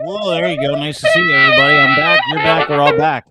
Whoa, there you go. Nice to see you, everybody. I'm back. You're back. We're all back.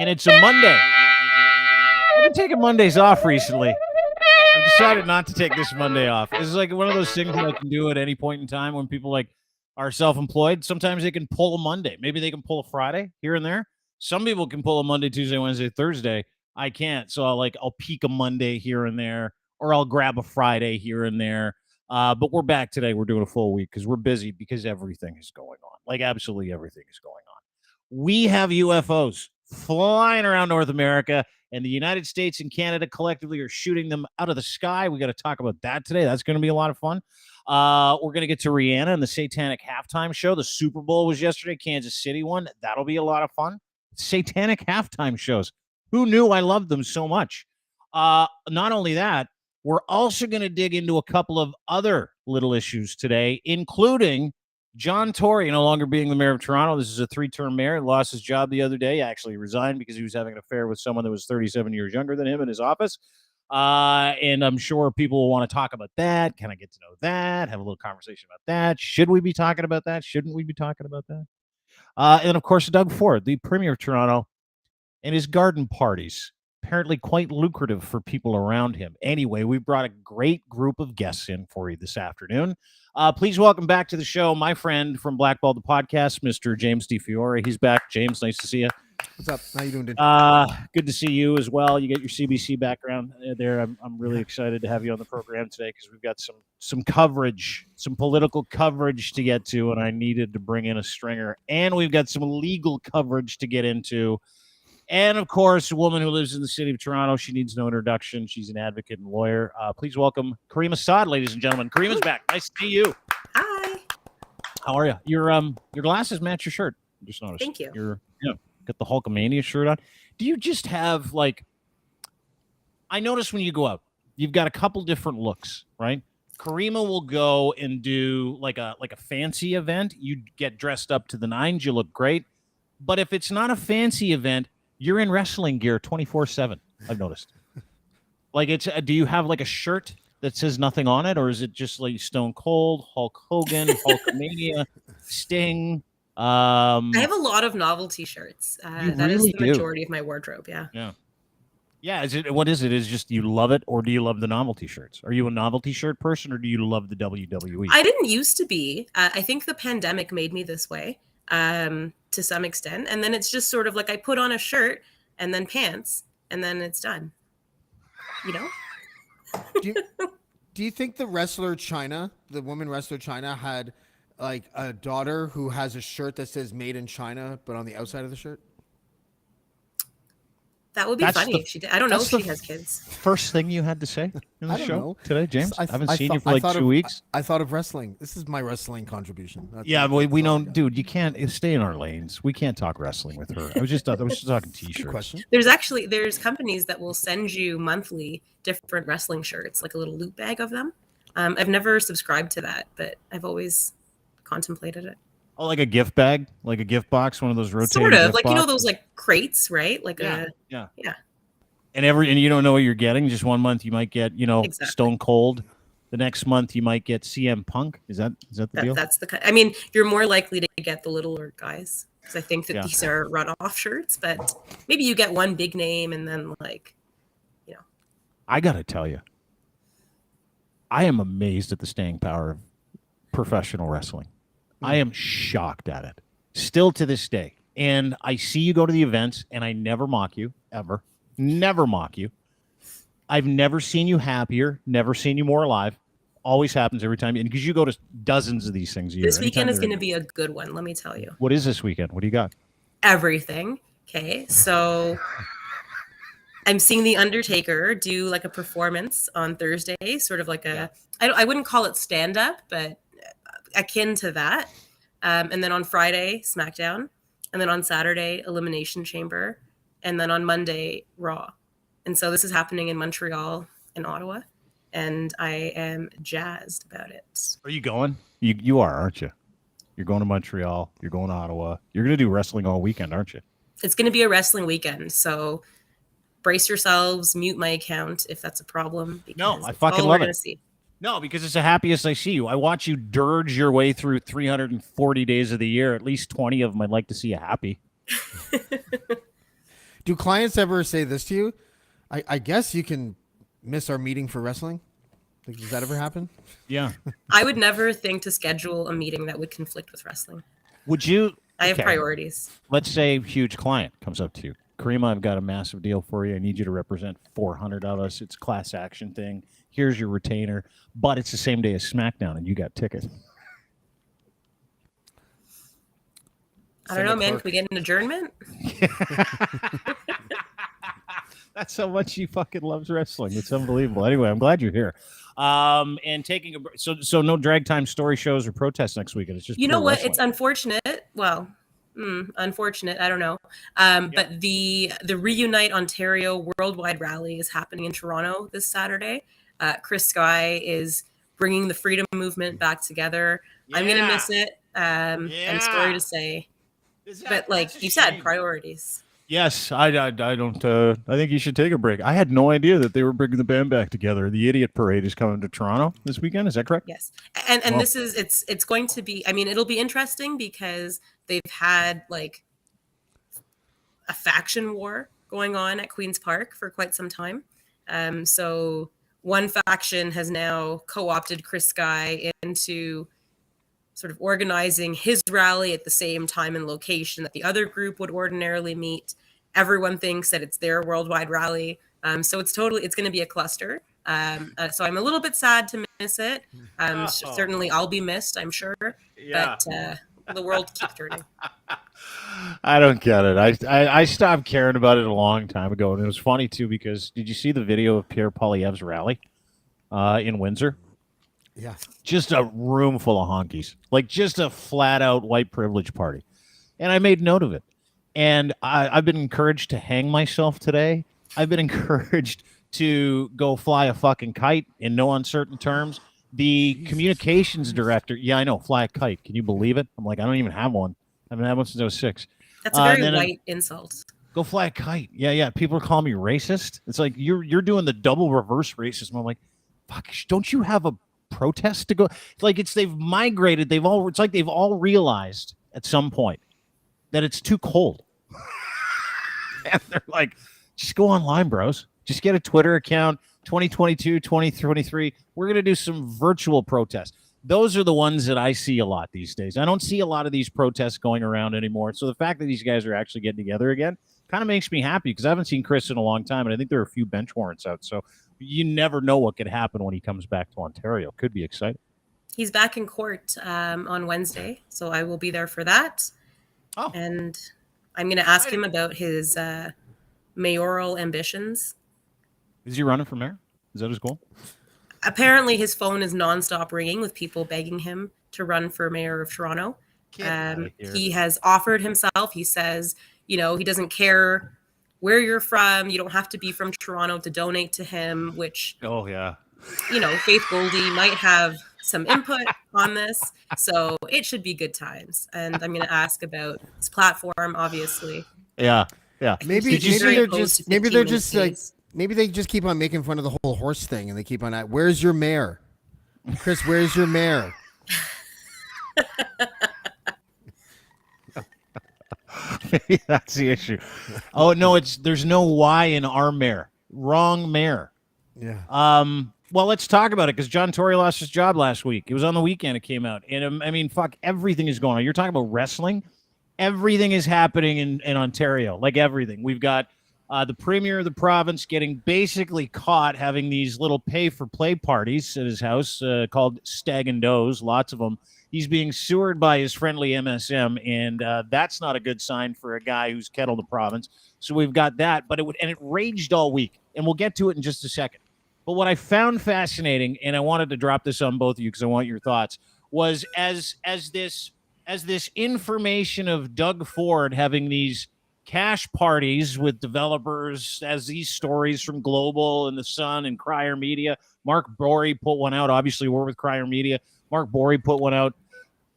And it's a Monday. I've been taking Mondays off recently. I've decided not to take this Monday off. This is like one of those things that I can do at any point in time when people like are self-employed. Sometimes they can pull a Monday. Maybe they can pull a Friday here and there. Some people can pull a Monday, Tuesday, Wednesday, Thursday. I can't. So I'll peek a Monday here and there, or I'll grab a Friday here and there. But we're back today. We're doing a full week because we're busy because everything is going on. Like absolutely everything is going on. We have UFOs flying around North America, and the United States and Canada collectively are shooting them out of the sky. We got to talk about that today. That's going to be a lot of fun. We're going to get to Rhianna and the Satanic halftime show. The Super Bowl was yesterday, Kansas City won. That'll be a lot of fun. Satanic halftime shows. Who knew I loved them so much? Not only that, we're also going to dig into a couple of other little issues today, including John Tory no longer being the mayor of Toronto. This is a 3-term mayor. He lost his job the other day. Actually resigned because he was having an affair with someone that was 37 years younger than him in his office. And I'm sure people will want to talk about that. Can I get to know that? Have a little conversation about that. Should we be talking about that? Shouldn't we be talking about that? And of course, Doug Ford, the premier of Toronto, and his garden parties. Apparently quite lucrative for people around him. Anyway, we brought a great group of guests in for you this afternoon. Please welcome back to the show my friend from Blackball the Podcast, Mr. James DeFiore. He's back. James, nice to see you. What's up? How you doing, dude? Good to see you as well. You get your CBC background there. I'm really excited to have you on the program today because we've got some coverage, some political coverage to get to, and I needed to bring in a stringer. And we've got some legal coverage to get into. And, of course, a woman who lives in the city of Toronto. She needs no introduction. She's an advocate and lawyer. Please welcome Caryma Saad, ladies and gentlemen. Kareema's back. Nice to see you. Hi. How are you? Your glasses match your shirt. I just noticed. Thank you. You're got the Hulkamania shirt on. Do you just have, like, I notice when you go out, you've got a couple different looks, right? Caryma will go and do, like a fancy event. You get dressed up to the nines. You look great. But if it's not a fancy event, you're in wrestling gear 24/7. I've noticed. Like it's, do you have like a shirt that says nothing on it, or is it just like Stone Cold, Hulk Hogan, Hulkamania, Sting? I have a lot of novelty shirts. That really is the majority of my wardrobe. Yeah. Yeah. Is it? What is it? Is just you love it, or do you love the novelty shirts? Are you a novelty shirt person, or do you love the WWE? I didn't used to be. I think the pandemic made me this way. To some extent, and then it's just sort of like I put on a shirt and then pants and then it's done, you know. Do you think the wrestler China, the woman wrestler China, had like a daughter who has a shirt that says made in China but on the outside of the shirt? That would be funny if she did. I don't know if she has kids. First thing you had to say in the show today, James? I haven't seen you for like 2 weeks. I thought of wrestling. This is my wrestling contribution. We don't, dude. You can't stay in our lanes. We can't talk wrestling with her. I was just talking t-shirts. Question. There's companies that will send you monthly different wrestling shirts, like a little loot bag of them. I've never subscribed to that, but I've always contemplated it. Oh, like a gift bag, like a gift box, one of those rotating. Sort of gift like boxes? those like crates, right? Like yeah. And you don't know what you're getting. Just one month you might get, exactly. Stone Cold. The next month you might get CM Punk. Is that the deal? That's I mean, you're more likely to get the littler guys because I think that these are runoff shirts. But maybe you get one big name and then I gotta tell you, I am amazed at the staying power of professional wrestling. I am shocked at it, still to this day. And I see you go to the events, and I never mock you, ever. Never mock you. I've never seen you happier, never seen you more alive. Always happens every time. And because you go to dozens of these things a year. This weekend is going to be a good one, let me tell you. What is this weekend? What do you got? Everything. Okay, so I'm seeing The Undertaker do like a performance on Thursday, sort of like I wouldn't call it stand-up, but akin to that. And then on Friday, SmackDown. And then on Saturday, Elimination Chamber. And then on Monday, Raw. And so this is happening in Montreal and Ottawa. And I am jazzed about it. Are you going? You are, aren't you? You're going to Montreal. You're going to Ottawa. You're going to do wrestling all weekend, aren't you? It's going to be a wrestling weekend. So brace yourselves. Mute my account if that's a problem. No, I fucking love it. See. No, because it's the happiest I see you. I watch you dirge your way through 340 days of the year. At least 20 of them I'd like to see you happy. Do clients ever say this to you? I guess you can miss our meeting for wrestling. Like, does that ever happen? Yeah. I would never think to schedule a meeting that would conflict with wrestling. Would you? I have okay. priorities. Let's say a huge client comes up to you. Karyma, I've got a massive deal for you. I need you to represent 400 of us. It's a class action thing. Here's your retainer. But it's the same day as SmackDown, and you got tickets. I don't know, man. Can we get an adjournment? That's how much he fucking loves wrestling. It's unbelievable. Anyway, I'm glad you're here. And taking so no drag time story shows or protests next weekend. It's just you know what? wrestling. It's unfortunate. Well, unfortunate. I don't know. But the Reunite Ontario Worldwide Rally is happening in Toronto this Saturday. Chris Sky is bringing the freedom movement back together. Yeah. I'm gonna miss it. And sorry to say, but like you said, priorities. Yes, I don't. I think you should take a break. I had no idea that they were bringing the band back together. The Idiot Parade is coming to Toronto this weekend. Is that correct? Yes, and this is it's going to be. I mean, it'll be interesting because they've had like a faction war going on at Queen's Park for quite some time. So one faction has now co-opted Chris Sky into sort of organizing his rally at the same time and location that the other group would ordinarily meet. Everyone thinks that it's their worldwide rally. So it's going to be a cluster. So I'm a little bit sad to miss it. Certainly I'll be missed, I'm sure. Yeah. But the world keeps turning. I don't get it. I stopped caring about it a long time ago. And it was funny, too, because did you see the video of Pierre Poilievre's rally in Windsor? Yeah. Just a room full of honkies. Like just a flat-out white privilege party. And I made note of it. And I've been encouraged to hang myself today. I've been encouraged to go fly a fucking kite in no uncertain terms. The communications director, yeah, I know, fly a kite. Can you believe it? I'm like, I don't even have one. I haven't had one since I was 6. That's a very white insult. Go fly a kite. Yeah. People are calling me racist. It's like you're doing the double reverse racism. I'm like, fuck, don't you have a protest to go? Like they've migrated. It's like they've all realized at some point that it's too cold. And they're like, just go online, bros. Just get a Twitter account. 2022, 2023. We're going to do some virtual protests. Those are the ones that I see a lot these days. I don't see a lot of these protests going around anymore. So the fact that these guys are actually getting together again kind of makes me happy because I haven't seen Chris in a long time. And I think there are a few bench warrants out. So you never know what could happen when he comes back to Ontario. Could be exciting. He's back in court on Wednesday. So I will be there for that. Oh. And I'm going to ask him about his mayoral ambitions. Is he running for mayor? Is that his goal? Apparently, his phone is nonstop ringing with people begging him to run for mayor of Toronto. He has offered himself. He says, he doesn't care where you're from. You don't have to be from Toronto to donate to him, which, oh, yeah. Faith Goldie might have some input on this. So it should be good times. And I'm going to ask about his platform, obviously. Yeah. Maybe they just keep on making fun of the whole horse thing, and they keep on where's your mayor? Chris, where's your mayor? Maybe that's the issue. Oh, no, there's no Y in our mayor. Wrong mayor. Yeah. Well, let's talk about it because John Tory lost his job last week. It was on the weekend it came out. And, fuck, everything is going on. You're talking about wrestling. Everything is happening in Ontario, like everything. We've got the premier of the province getting basically caught having these little pay-for-play parties at his house called Stag and Does, lots of them. He's being sewered by his friendly MSM, and that's not a good sign for a guy who's kettled the province. So we've got that, but it raged all week, and we'll get to it in just a second. But what I found fascinating, and I wanted to drop this on both of you because I want your thoughts, was as this information of Doug Ford having these cash parties with developers, as these stories from Global and The Sun and Crier Media. Mark Borey put one out. Obviously, we're with Crier Media. Mark Borey put one out.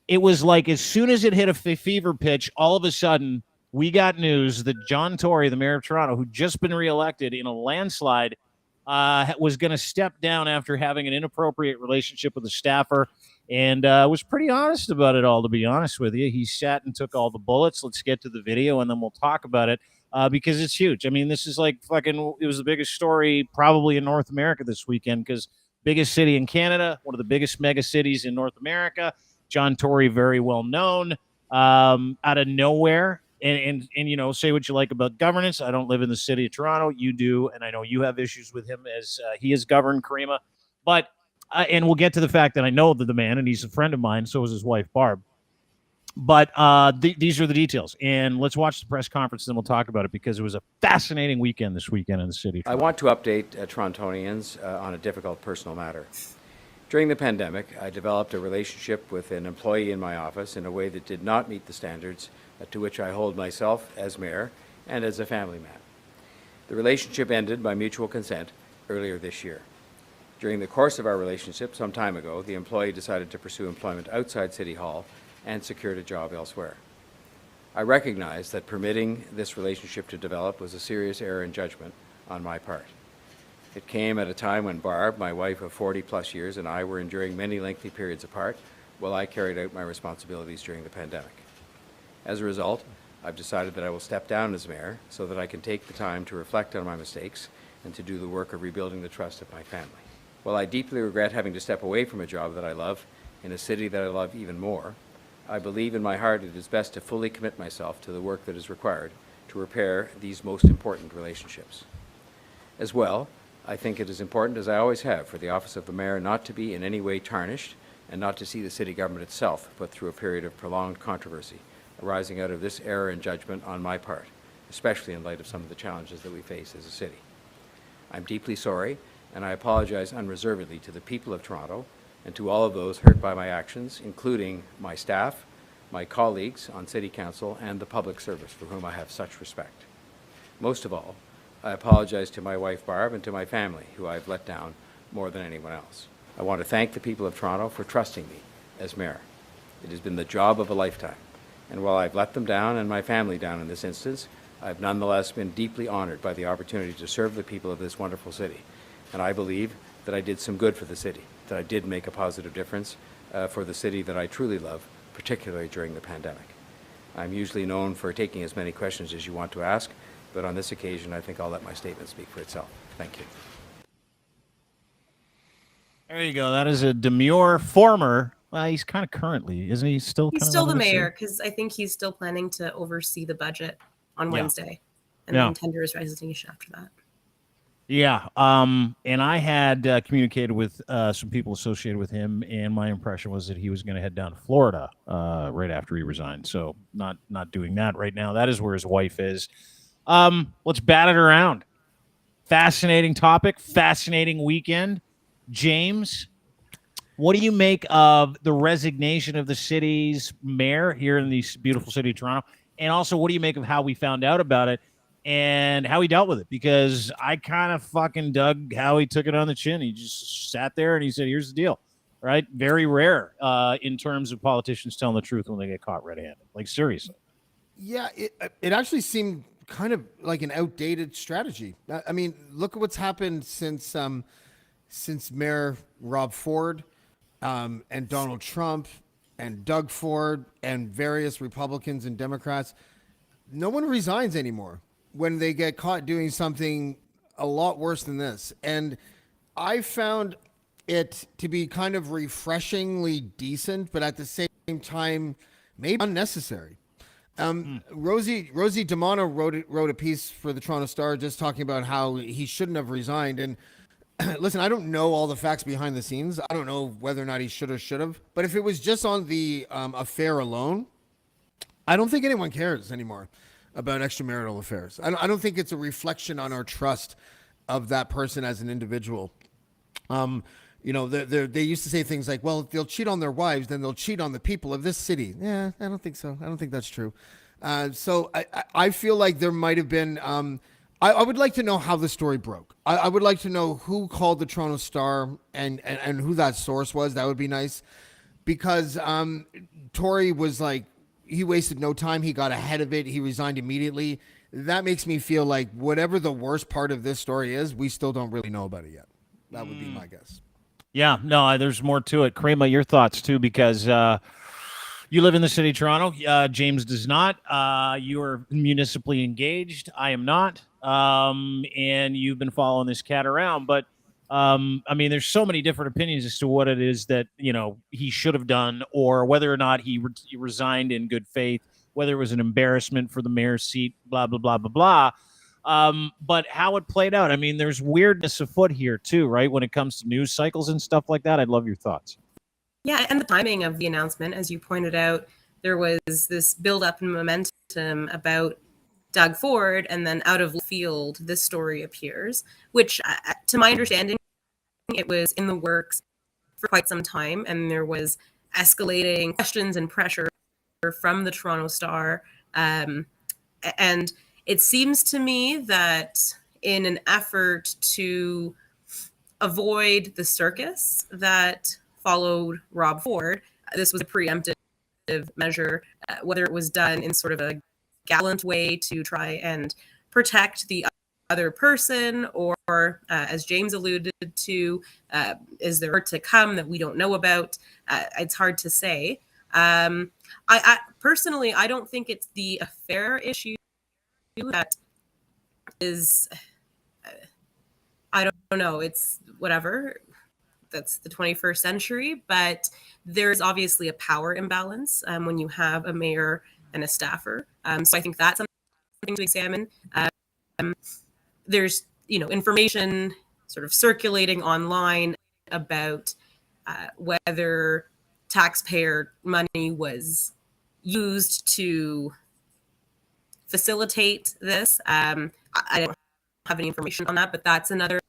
It was like as soon as it hit a fever pitch, all of a sudden, we got news that John Tory, the mayor of Toronto, who'd just been reelected in a landslide, was going to step down after having an inappropriate relationship with a staffer, and was pretty honest about it all, to be honest with you. He sat and took all the bullets. Let's get to the video, and then we'll talk about it because it's huge. I mean, this is like fucking, it was the biggest story probably in North America this weekend because biggest city in Canada, one of the biggest mega cities in North America. John Tory, very well known, out of nowhere. And you know, say what you like about governance. I don't live in the city of Toronto. You do, and I know you have issues with him as he has governed Caryma. But and we'll get to the fact that I know the man, and he's a friend of mine. So is his wife Barb. But these are the details, and let's watch the press conference, and then we'll talk about it because it was a fascinating weekend this weekend in the city. I want to update Torontonians on a difficult personal matter. During the pandemic, I developed a relationship with an employee in my office in a way that did not meet the standards to which I hold myself as mayor and as a family man. The relationship ended by mutual consent earlier this year. During the course of our relationship some time ago, the employee decided to pursue employment outside City Hall and secured a job elsewhere. I recognize that permitting this relationship to develop was a serious error in judgment on my part. It came at a time when Barb, my wife of 40-plus years, and I were enduring many lengthy periods apart while I carried out my responsibilities during the pandemic. As a result, I've decided that I will step down as mayor so that I can take the time to reflect on my mistakes and to do the work of rebuilding the trust of my family. While I deeply regret having to step away from a job that I love in a city that I love even more, I believe in my heart it is best to fully commit myself to the work that is required to repair these most important relationships. As well, I think it is important, as I always have, for the office of the mayor not to be in any way tarnished and not to see the city government itself put through a period of prolonged controversy arising out of this error in judgment on my part, especially in light of some of the challenges that we face as a city. I'm deeply sorry, and I apologize unreservedly to the people of Toronto and to all of those hurt by my actions, including my staff, my colleagues on City Council, and the public service for whom I have such respect. Most of all, I apologize to my wife Barb and to my family, who I've let down more than anyone else. I want to thank the people of Toronto for trusting me as mayor. It has been the job of a lifetime, and while I've let them down and my family down in this instance, I've nonetheless been deeply honored by the opportunity to serve the people of this wonderful city, and I believe that I did some good for the city, that I did make a positive difference for the city that I truly love, particularly during the pandemic. I'm usually known for taking as many questions as you want to ask, but on this occasion, I think I'll let my statement speak for itself. Thank you. There you go. That is a demure former. Well, he's kind of currently, isn't he? Still, He's still the mayor because I think he's still planning to oversee the budget on Wednesday, and then tender his resignation after that. Yeah. And I had communicated with some people associated with him, and my impression was that he was going to head down to Florida right after he resigned. So not doing that right now. That is where his wife is. Let's bat it around. Fascinating topic, fascinating weekend. James, what do you make of the resignation of the city's mayor here in the beautiful city of Toronto? And also, what do you make of how we found out about it and how he dealt with it? Because I kind of fucking dug how he took it on the chin. He just sat there and he said, here's the deal, right? Very rare in terms of politicians telling the truth when they get caught red-handed. Like, seriously. Yeah, it actually seemed kind of like an outdated strategy. I mean, look at what's happened since Mayor Rob Ford and Donald Trump and Doug Ford and various Republicans and Democrats. No one resigns anymore when they get caught doing something a lot worse than this. And I found it to be kind of refreshingly decent, but at the same time, maybe unnecessary. Rosie DiMano wrote a piece for the Toronto Star just talking about how he shouldn't have resigned. And listen, I don't know all the facts behind the scenes. I don't know whether or not he should have. But if it was just on the affair alone, I don't think anyone cares anymore about extramarital affairs. I don't think it's a reflection on our trust of that person as an individual. You know, they used to say things like, well, if they'll cheat on their wives, then they'll cheat on the people of this city. Yeah, I don't think so. I don't think that's true. So I feel like there might have been, I would like to know how the story broke. I would like to know who called the Toronto Star and who that source was. That would be nice. Because Tory was like, he wasted no time. He got ahead of it. He resigned immediately. that makes me feel like whatever the worst part of this story is, we still don't really know about it yet. That would be my guess. Yeah, no, there's more to it. Caryma, your thoughts too, because you live in the city of Toronto. James does not. You are municipally engaged. I am not. And you've been following this cat around. But, I mean, there's so many different opinions as to what it is that, he should have done, or whether or not he resigned in good faith, whether it was an embarrassment for the mayor's seat, blah, blah, blah, blah, blah. But how it played out, I mean, there's weirdness afoot here too, right? When it comes to news cycles and stuff like that, I'd love your thoughts. Yeah, and the timing of the announcement, as you pointed out, there was this build-up and momentum about Doug Ford, and then out of left field, this story appears, which, to my understanding, it was in the works for quite some time, and there was escalating questions and pressure from the Toronto Star, and it seems to me that in an effort to avoid the circus that followed Rob Ford, this was a preemptive measure, whether it was done in sort of a gallant way to try and protect the other person, or as James alluded to, is there to come that we don't know about? It's hard to say. I personally, I don't think it's the affair issue that is, I don't know, it's whatever. That's the 21st century, but there's obviously a power imbalance when you have a mayor and a staffer. So I think that's something to examine. There's, information sort of circulating online about whether taxpayer money was used to facilitate this. I don't have any information on that, but that's another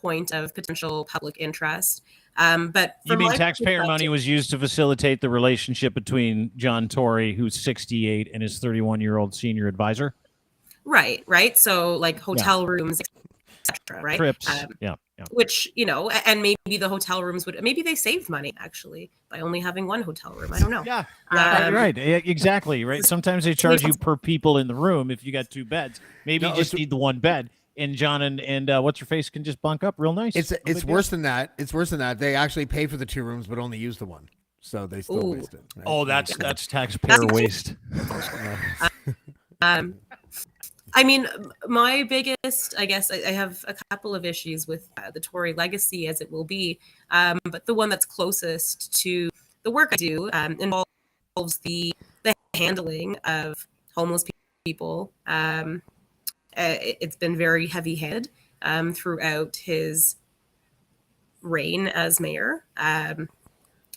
point of potential public interest. But you mean taxpayer money was used to facilitate the relationship between John Tory, who's 68, and his 31-year-old senior advisor? Right. So like hotel rooms, etc. Right. Trips. Yeah. Which, and maybe the hotel rooms maybe they saved money actually by only having one hotel room. I don't know. Yeah. Right. Exactly. Right. Sometimes they charge you per people in the room if you got two beds. Maybe you just need the one bed. And John and what's your face can just bunk up real nice. It's worse than that. It's worse than that. They actually pay for the two rooms, but only use the one, so they still waste it. Right? Oh, that's taxpayer waste. I mean, my biggest, I guess, I have a couple of issues with the Tory legacy as it will be, but the one that's closest to the work I do involves the handling of homeless people. It's been very heavy-handed throughout his reign as mayor.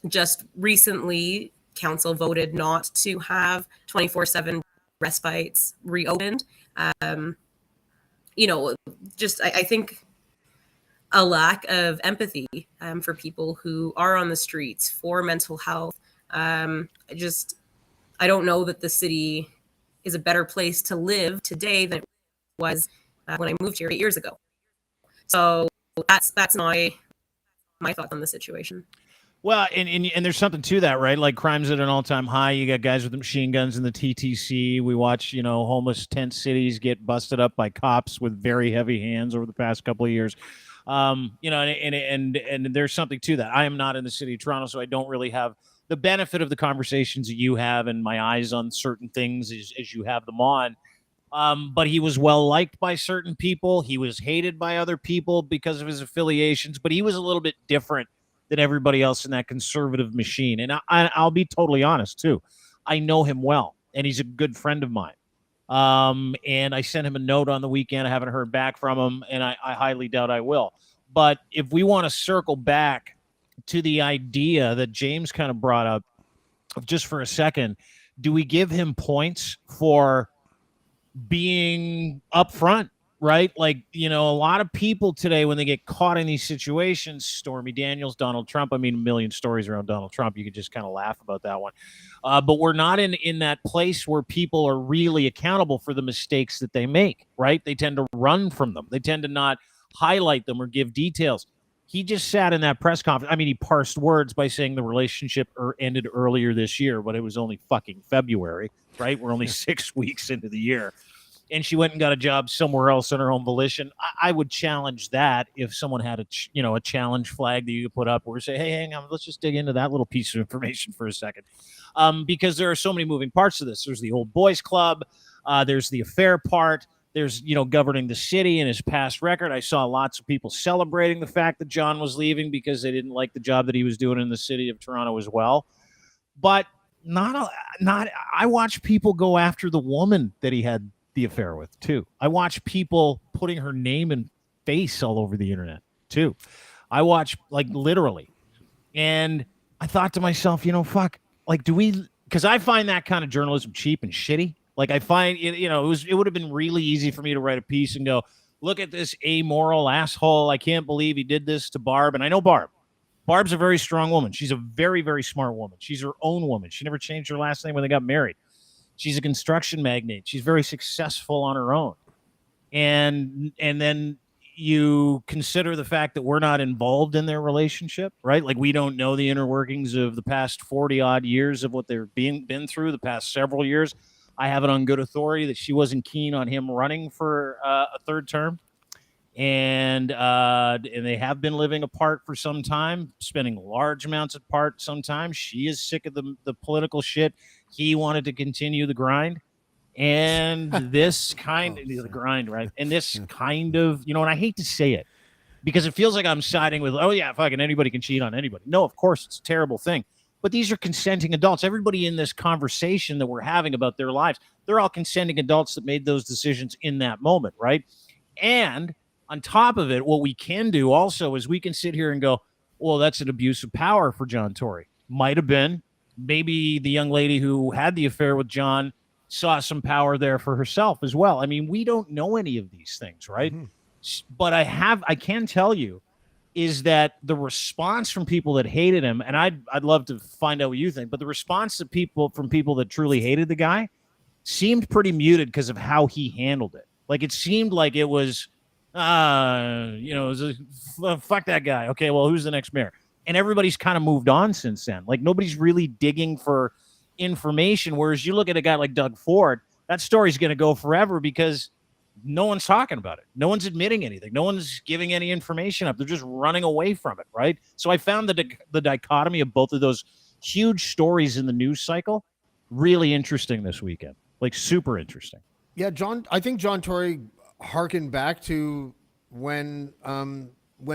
Just recently, council voted not to have 24/7 respites reopened. I think a lack of empathy for people who are on the streets for mental health. I don't know that the city is a better place to live today than it was when I moved here 8 years ago. So that's my thoughts on the situation. Well, and there's something to that, right? Like crime's at an all-time high. You got guys with machine guns in the TTC. We watch, homeless tent cities get busted up by cops with very heavy hands over the past couple of years. And there's something to that. I am not in the city of Toronto, so I don't really have the benefit of the conversations that you have and my eyes on certain things as you have them on. But he was well liked by certain people. He was hated by other people because of his affiliations, but he was a little bit different than everybody else in that conservative machine. And I'll be totally honest too. I know him well, and he's a good friend of mine. And I sent him a note on the weekend. I haven't heard back from him, and I highly doubt I will. But if we want to circle back to the idea that James kind of brought up just for a second, do we give him points for being upfront, right? Like, a lot of people today, when they get caught in these situations, Stormy Daniels, Donald Trump, a million stories around Donald Trump. You could just kind of laugh about that one. But we're not in that place where people are really accountable for the mistakes that they make, right? They tend to run from them. They tend to not highlight them or give details. He just sat in that press conference. He parsed words by saying the relationship ended earlier this year, but it was only fucking February, right? We're only 6 weeks into the year. and she went and got a job somewhere else on her own volition. I would challenge that if someone had a challenge flag that you could put up where you say, hey, hang on, let's just dig into that little piece of information for a second. Because there are so many moving parts to this. There's the old boys club. There's the affair part. There's, governing the city and his past record. I saw lots of people celebrating the fact that John was leaving because they didn't like the job that he was doing in the city of Toronto as well. But I watch people go after the woman that he had the affair with too. I watch people putting her name and face all over the internet too. I watch, like, literally. And I thought to myself, fuck, like, because I find that kind of journalism cheap and shitty. Like, I find, it would have been really easy for me to write a piece and go, look at this amoral asshole. I can't believe he did this to Barb. And I know Barb. Barb's a very strong woman. She's a very, very smart woman. She's her own woman. She never changed her last name when they got married. She's a construction magnate. She's very successful on her own. And then you consider the fact that we're not involved in their relationship, right? Like, we don't know the inner workings of the past 40 odd years of what they've been through the past several years. I have it on good authority that she wasn't keen on him running for a third term. And they have been living apart for some time, spending large amounts apart sometimes. She is sick of the political shit. He wanted to continue the grind. And this kind of the grind, right? And this kind of, and I hate to say it because it feels like I'm siding with, oh yeah, fucking anybody can cheat on anybody. No, of course it's a terrible thing. But these are consenting adults. Everybody in this conversation that we're having about their lives, they're all consenting adults that made those decisions in that moment, right? And on top of it, what we can do also is we can sit here and go, well, that's an abuse of power for John Tory. Might have been. Maybe the young lady who had the affair with John saw some power there for herself as well. I mean, we don't know any of these things, right? Mm-hmm. But I can tell you is that the response from people that hated him, and I'd love to find out what you think, but the response to people that truly hated the guy seemed pretty muted because of how he handled it. Like, it seemed like it was, fuck that guy. Okay, well, who's the next mayor? And everybody's kind of moved on since then. Like, nobody's really digging for information. Whereas you look at a guy like Doug Ford, that story's going to go forever because no one's talking about it. No one's admitting anything. No one's giving any information up. They're just running away from it, right? So I found the dichotomy of both of those huge stories in the news cycle really interesting this weekend. Like, super interesting. Yeah, I think John Tory harkened back to when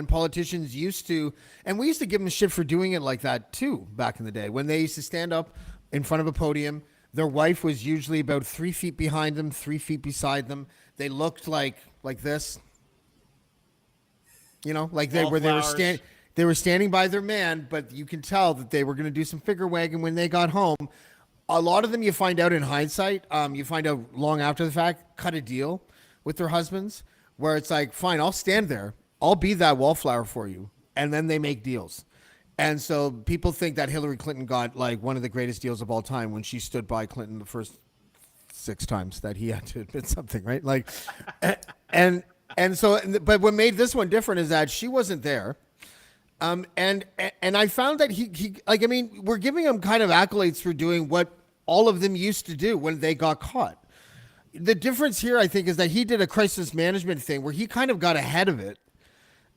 politicians used to, and we used to give them shit for doing it like that too back in the day, when they used to stand up in front of a podium. Their wife was usually about 3 feet behind them, 3 feet beside them. They looked like this, like they were standing by their man, but you can tell that they were going to do some figure wagging when they got home. A lot of them, you find out in hindsight, you find out long after the fact, cut a deal with their husbands where it's like, fine, I'll stand there. I'll be that wallflower for you. And then they make deals. And so people think that Hillary Clinton got like one of the greatest deals of all time when she stood by Clinton the first 6 times that he had to admit something, right? Like, and so, but what made this one different is that she wasn't there. And I found that he like, I mean, we're giving him kind of accolades for doing what all of them used to do when they got caught. The difference here, I think, is that he did a crisis management thing where he kind of got ahead of it.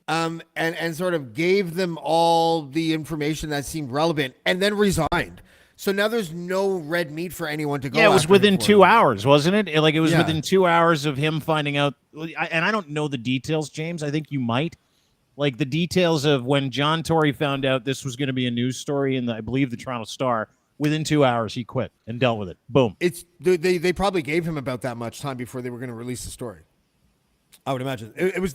And sort of gave them all the information that seemed relevant and then resigned. So now there's no red meat for anyone to go. Yeah, it was within 2 hours, wasn't it? Like, it was within 2 hours of him finding out. And I don't know the details, James. I think you might. Like, the details of when John Tory found out this was going to be a news story in, I believe, the Toronto Star. Within 2 hours, he quit and dealt with it. Boom. They probably gave him about that much time before they were going to release the story. I would imagine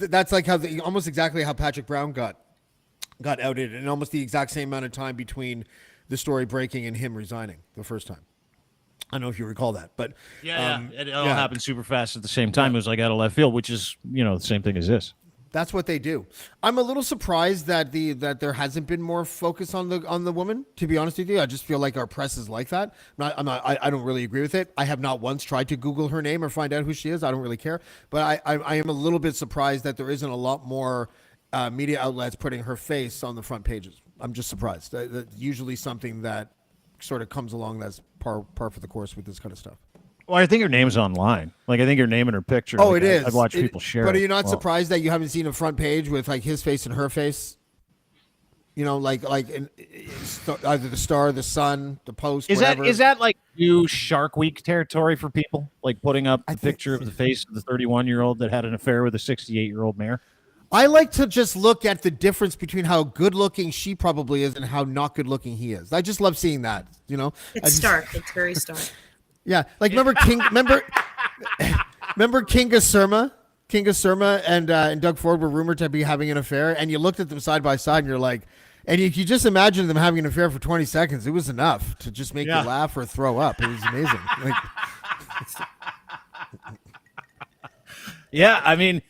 that's like how almost exactly how Patrick Brown got outed, and almost the exact same amount of time between the story breaking and him resigning the first time. I don't know if you recall that, but it all happened super fast at the same time. It was like out of left field, which is the same thing as this. That's what they do. I'm a little surprised that there hasn't been more focus on the woman. To be honest with you, I just feel like our press is like that. I don't really agree with it. I have not once tried to Google her name or find out who she is. I don't really care. But I am a little bit surprised that there isn't a lot more media outlets putting her face on the front pages. I'm just surprised. That's usually something that sort of comes along that's par for the course with this kind of stuff. Well, I think her name's online. Like, I think her name and her picture. Oh, like, it is. I've watched people share. But are it. you not Well, surprised that you haven't seen a front page with like his face and her face? You know, either the Star, the Sun, the Post. Is whatever. that like new Shark Week territory for people? Like putting up I the think- picture of the face of the 31-year-old that had an affair with a 68-year-old mayor? I like to just look at the difference between how good looking she probably is and how not good looking he is. I just love seeing that. You know, It's stark. It's very stark. Yeah, like remember Kinga Surma? Kinga Surma and Doug Ford were rumored to be having an affair, and you looked at them side by side, and you're like, and you just imagine them having an affair for 20 seconds. It was enough to just make you laugh or throw up. It was amazing. Like, Yeah, I mean,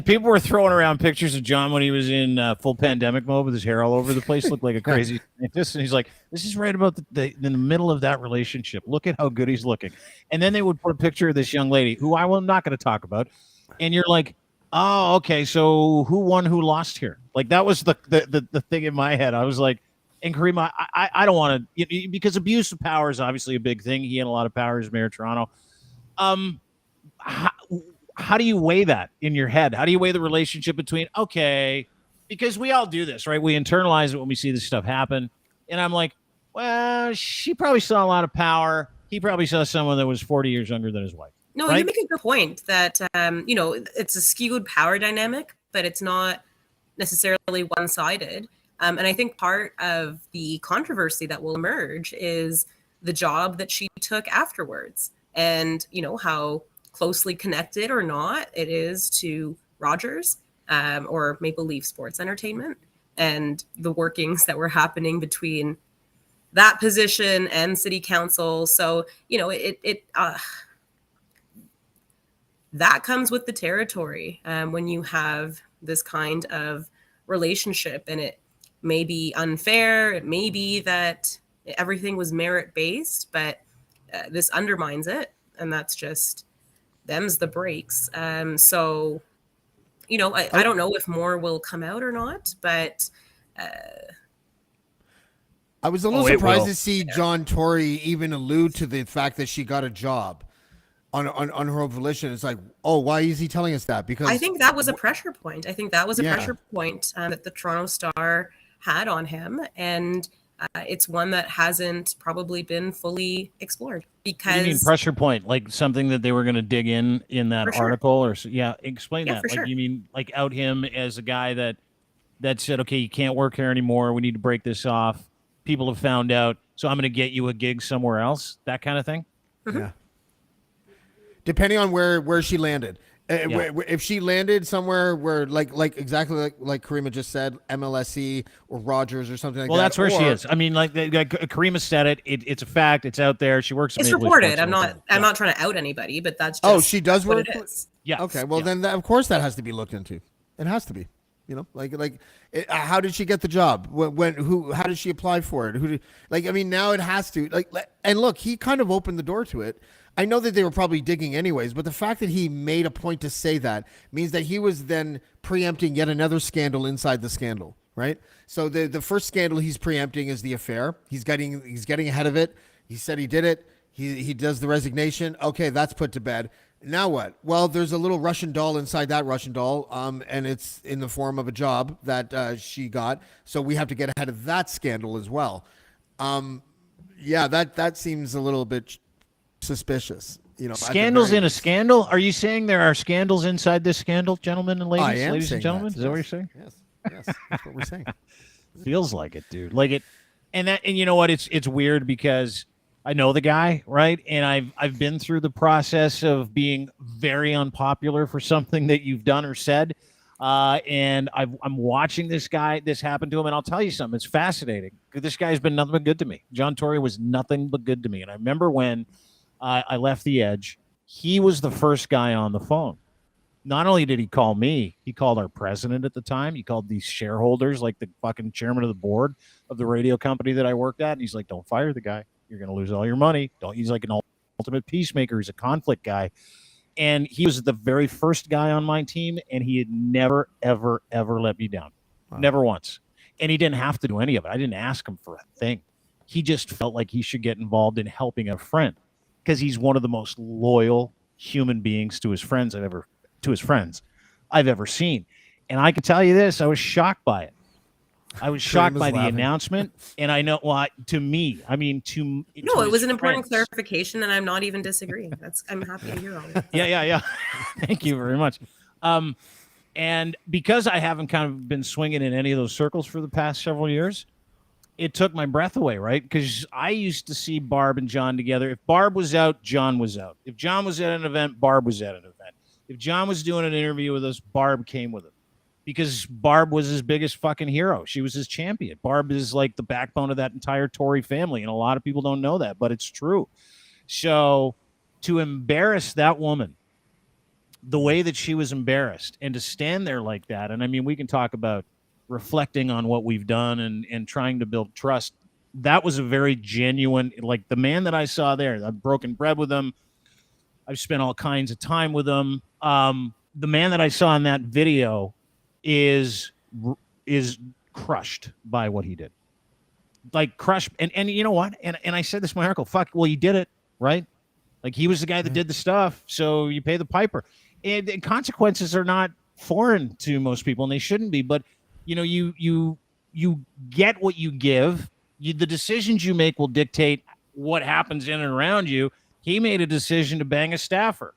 people were throwing around pictures of John when he was in full pandemic mode with his hair all over the place, looked like a crazy scientist. And he's like, this is right about in the middle of that relationship. Look at how good he's looking. And then they would put a picture of this young lady, who I'm not going to talk about. And you're like, oh, okay, so who won, who lost here? Like, that was the thing in my head. I was like, and Caryma, I don't want to, because abuse of power is obviously a big thing. He had a lot of power as mayor of Toronto. How do you weigh that in your head? How do you weigh the relationship between, okay, because we all do this, right? We internalize it when we see this stuff happen. And I'm like, well, she probably saw a lot of power. He probably saw someone that was 40 years younger than his wife. No, right? you make a good point that, it's a skewed power dynamic, but it's not necessarily one-sided. And I think part of the controversy that will emerge is the job that she took afterwards, and, how closely connected or not it is to Rogers or Maple Leaf Sports Entertainment, and the workings that were happening between that position and city council. So, that comes with the territory when you have this kind of relationship, and it may be unfair. It may be that everything was merit-based, but this undermines it, and that's just them's the breaks. So, I don't know if more will come out or not, but I was a little it surprised will. to see John Tory even allude to the fact that she got a job on her own volition. It's like, oh, why is he telling us that? Because I think that was a pressure point. I think that was a Yeah. pressure point that the Toronto Star had on him, and it's one that hasn't probably been fully explored What do you mean because pressure point? Like something that they were going to dig in that For sure. article? Or yeah, explain Yeah, that. for Like, sure. you mean like out him as a guy that said, okay, you can't work here anymore. We need to break this off. People have found out, so I'm going to get you a gig somewhere else. That kind of thing. yeah. Depending on where she landed. If she landed somewhere where like exactly like Caryma just said, MLSE or Rogers or something like Well, that. that's where she or- is. I mean, like Caryma said it. It's a fact. It's out there. She works. At it's Maple Leaf reported. Sports I'm not Entertainment. I'm not trying to out anybody, but that's just Oh, she does what work. it is. Yeah. Okay, well Yeah. then of course that has to be looked into. It has to be. How did she get the job? How did she apply for it? Now it has to and look, he kind of opened the door to it. I know that they were probably digging anyways, but the fact that he made a point to say that means that he was then preempting yet another scandal inside the scandal, right? So the first scandal he's preempting is the affair. He's getting ahead of it. He said he did it. He does the resignation. Okay, that's put to bed. Now what? Well, there's a little Russian doll inside that Russian doll, and it's in the form of a job that she got. So we have to get ahead of that scandal as well. That seems a little bit suspicious. Scandals in a scandal? Are you saying there are scandals inside this scandal, gentlemen and ladies? I am Ladies saying and gentlemen, that. is that what you're saying? Yes, that's what we're saying. Feels like it, dude. Like it, and you know what? It's weird because I know the guy, right? And I've been through the process of being very unpopular for something that you've done or said. And I'm watching this happen to him, and I'll tell you something. It's fascinating. This guy's been nothing but good to me. John Tory was nothing but good to me. And I remember when I left the Edge, he was the first guy on the phone. Not only did he call me, he called our president at the time. He called these shareholders, like the fucking chairman of the board of the radio company that I worked at. And he's like, don't fire the guy. You're going to lose all your money. He's like an ultimate peacemaker. He's a conflict guy. And he was the very first guy on my team, and he had never, ever, ever let me down. Wow. Never once. And he didn't have to do any of it. I didn't ask him for a thing. He just felt like he should get involved in helping a friend. because he's one of the most loyal human beings to his friends I've ever seen. And I can tell you this, I was shocked by it. I was shocked by the announcement, and I know to me. I mean, no, it was an important clarification, and I'm not even disagreeing. I'm happy to hear all that. Yeah. Thank you very much. And because I haven't kind of been swinging in any of those circles for the past several years, it took my breath away, right? Because I used to see Barb and John together. If Barb was out, John was out. If John was at an event, Barb was at an event. If John was doing an interview with us, Barb came with him. Because Barb was his biggest fucking hero. She was his champion. Barb is like the backbone of that entire Tory family, and a lot of people don't know that, but it's true. So to embarrass that woman the way that she was embarrassed and to stand there like that, and I mean, we can talk about reflecting on what we've done and trying to build trust. That was a very genuine, like the man that I saw there, I've broken bread with him. I've spent all kinds of time with him. The man that I saw in that video is crushed by what he did, like crushed. And you know what? And I said this in my article. Fuck. Well, he did it right. Like he was the guy that did the stuff. So you pay the piper. And consequences are not foreign to most people, and they shouldn't be. But you know, you get what you give. The decisions you make will dictate what happens in and around you. He made a decision to bang a staffer.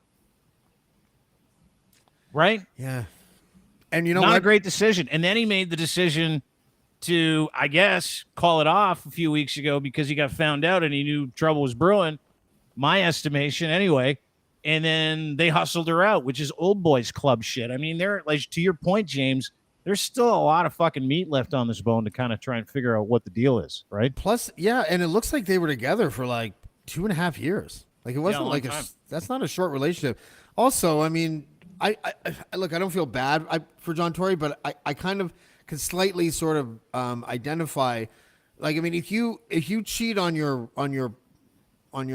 Right? Yeah. And you know not what? a great decision. And then he made the decision to, I guess, call it off a few weeks ago because he got found out and he knew trouble was brewing, my estimation anyway. And then they hustled her out, which is old boys club shit. I mean, like to your point, James, there's still a lot of fucking meat left on this bone to kind of try and figure out what the deal is, right? Plus, yeah, and it looks like they were together for like 2.5 years. Like it wasn't like that's not a short relationship. Also, I mean, I look, I don't feel bad for John Tory, but I kind of can slightly sort of identify, like, I mean, if you cheat on your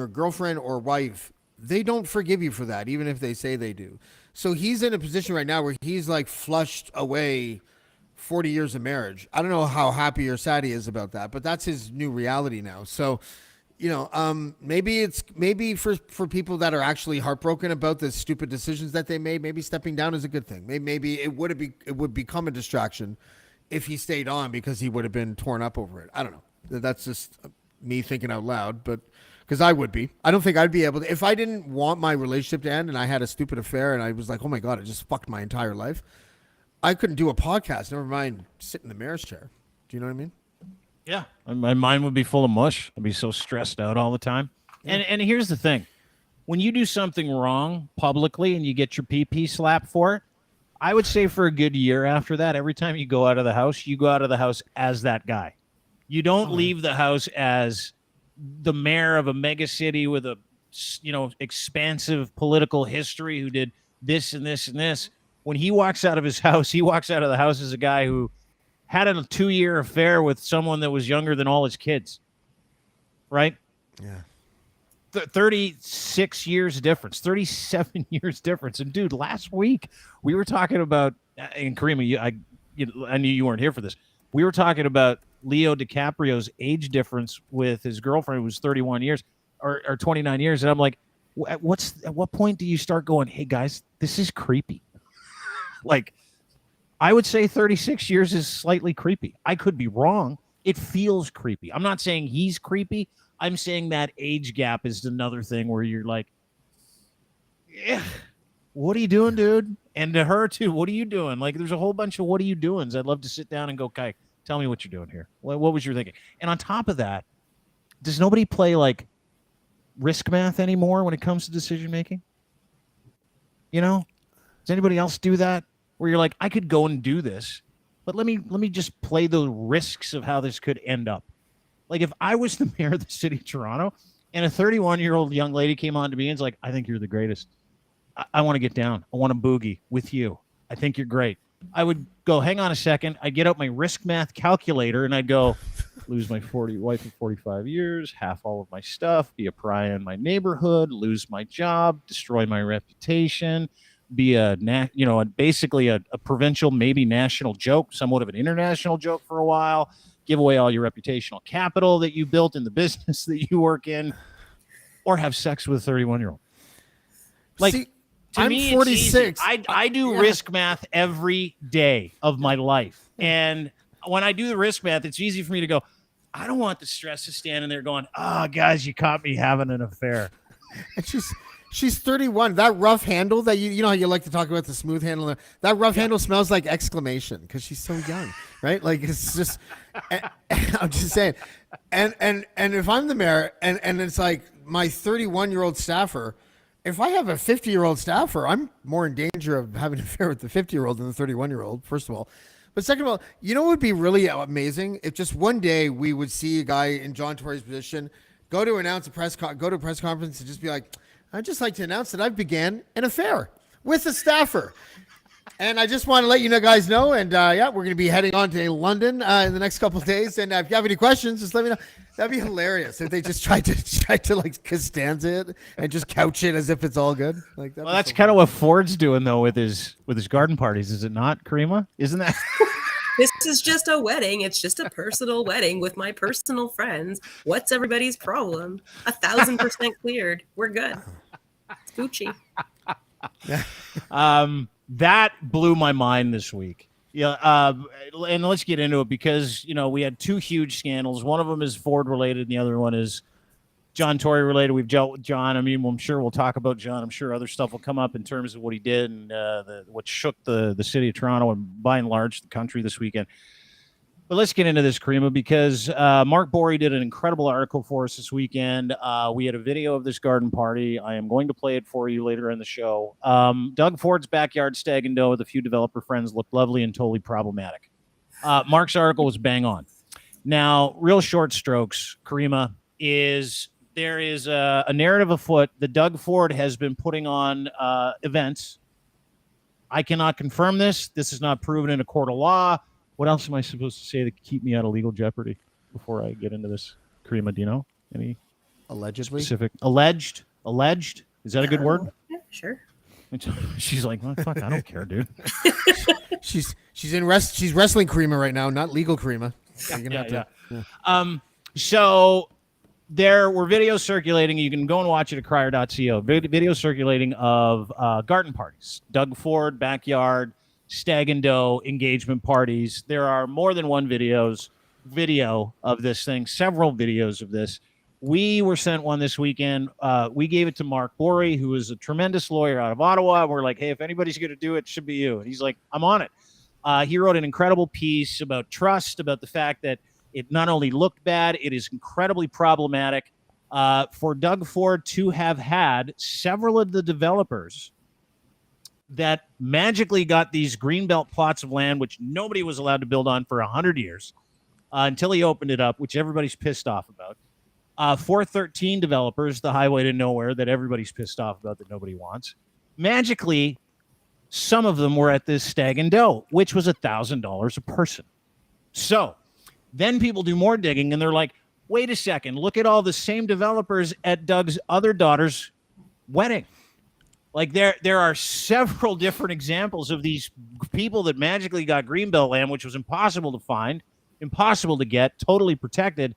girlfriend or wife, they don't forgive you for that, even if they say they do. So he's in a position right now where he's like flushed away 40 years of marriage. I don't know how happy or sad he is about that, but that's his new reality now. So, you know, maybe for people that are actually heartbroken about the stupid decisions that they made, maybe stepping down is a good thing. Maybe it would become a distraction if he stayed on because he would have been torn up over it. I don't know. That's just me thinking out loud, but because I would be. I don't think I'd be able to. If I didn't want my relationship to end and I had a stupid affair and I was like, oh my God, I just fucked my entire life, I couldn't do a podcast, never mind sit in the mayor's chair. Do you know what I mean? Yeah. My mind would be full of mush. I'd be so stressed out all the time. Yeah. And here's the thing. When you do something wrong publicly and you get your PP slapped for it, I would say for a good year after that, every time you go out of the house, you go out of the house as that guy. You don't leave the house as the mayor of a mega city with a, you know, expansive political history who did this and this and this. When he walks out of his house, he walks out of the house as a guy who had a 2-year affair with someone that was younger than all his kids. Right? Yeah. 36 years difference, 37 years difference. And dude, last week we were talking about, and Caryma, I knew you weren't here for this. We were talking about Leo DiCaprio's age difference with his girlfriend, who was 31 years or 29 years. And I'm like, at what point do you start going, hey guys, this is creepy? Like, I would say 36 years is slightly creepy. I could be wrong. It feels creepy. I'm not saying he's creepy. I'm saying that age gap is another thing where you're like, yeah, what are you doing, dude? And to her too, what are you doing? Like, there's a whole bunch of what are you doings. I'd love to sit down and go, okay, tell me what you're doing here. What was your thinking? And on top of that, does nobody play like risk math anymore when it comes to decision making? You know, does anybody else do that? Where you're like, I could go and do this, but let me just play the risks of how this could end up. Like if I was the mayor of the city of Toronto and a 31-year-old young lady came on to me and was like, I think you're the greatest. I want to get down. I want to boogie with you. I think you're great. I would go, hang on a second. I'd get out my risk math calculator and I'd go, lose my wife of 45 years, half all of my stuff, be a pariah in my neighborhood, lose my job, destroy my reputation, be basically a provincial, maybe national joke, somewhat of an international joke for a while, give away all your reputational capital that you built in the business that you work in. or have sex with a 31-year-old. Like, See, to I'm me, 46. It's easy. I do risk math every day of my life. And when I do the risk math, it's easy for me to go, I don't want the stress of standing there going, oh, guys, you caught me having an affair. And she's 31. That rough handle that you know how you like to talk about the smooth handle. That rough handle smells like exclamation because she's so young, right? Like it's just. I'm just saying, and if I'm the mayor and it's like my 31-year-old staffer, if I have a 50-year-old staffer, I'm more in danger of having an affair with the 50-year-old than the 31-year-old. First of all. But second of all, you know what would be really amazing if just one day we would see a guy in John Tory's position go to a press conference and just be like, I'd just like to announce that I've began an affair with a staffer. And I just want to let you guys know. And we're going to be heading on to London in the next couple of days. And if you have any questions, just let me know. That'd be hilarious if they just tried to like Costanza it and just couch it as if it's all good. Like that. Well, that's kind of what Ford's doing though with his garden parties, is it not, Caryma? Isn't that? This is just a wedding. It's just a personal wedding with my personal friends. What's everybody's problem? 1,000% cleared. We're good. It's Gucci. That blew my mind this week. Yeah, and let's get into it because we had two huge scandals. One of them is Ford related, and the other one is John Tory related. We've dealt with John. I mean, I'm sure we'll talk about John. I'm sure other stuff will come up in terms of what he did and what shook the city of Toronto and by and large the country this weekend. But let's get into this, Caryma, because Mark Borey did an incredible article for us this weekend. We had a video of this garden party. I am going to play it for you later in the show. Doug Ford's backyard stag and doe with a few developer friends looked lovely and totally problematic. Mark's article was bang on. Now, real short strokes, Caryma, there is a narrative afoot that Doug Ford has been putting on events. I cannot confirm this. This is not proven in a court of law. What else am I supposed to say to keep me out of legal jeopardy before I get into this? Caryma, do you know any allegedly specific? Alleged? Is that a good word? Yeah, sure. She's like, well, fuck, I don't care, dude. she's wrestling Caryma right now, not legal Caryma. Yeah. So there were videos circulating. You can go and watch it at crier.co. Videos circulating of garden parties. Doug Ford, backyard, stag and doe engagement parties. There are more than one video of this thing, several videos of this. We were sent one this weekend. We gave it to Mark Borey, who is a tremendous lawyer out of Ottawa. We're like, hey, if anybody's going to do it, it should be you. And he's like, I'm on it. He wrote an incredible piece about trust, about the fact that it not only looked bad, it is incredibly problematic. For Doug Ford to have had several of the developers that magically got these greenbelt plots of land, which nobody was allowed to build on for 100 years until he opened it up, which everybody's pissed off about. 413 developers, the highway to nowhere that everybody's pissed off about that nobody wants. Magically, some of them were at this stag and doe, which was $1,000 a person. So then people do more digging and they're like, wait a second, look at all the same developers at Doug's other daughter's wedding. Like there are several different examples of these people that magically got greenbelt land, which was impossible to find, impossible to get, totally protected,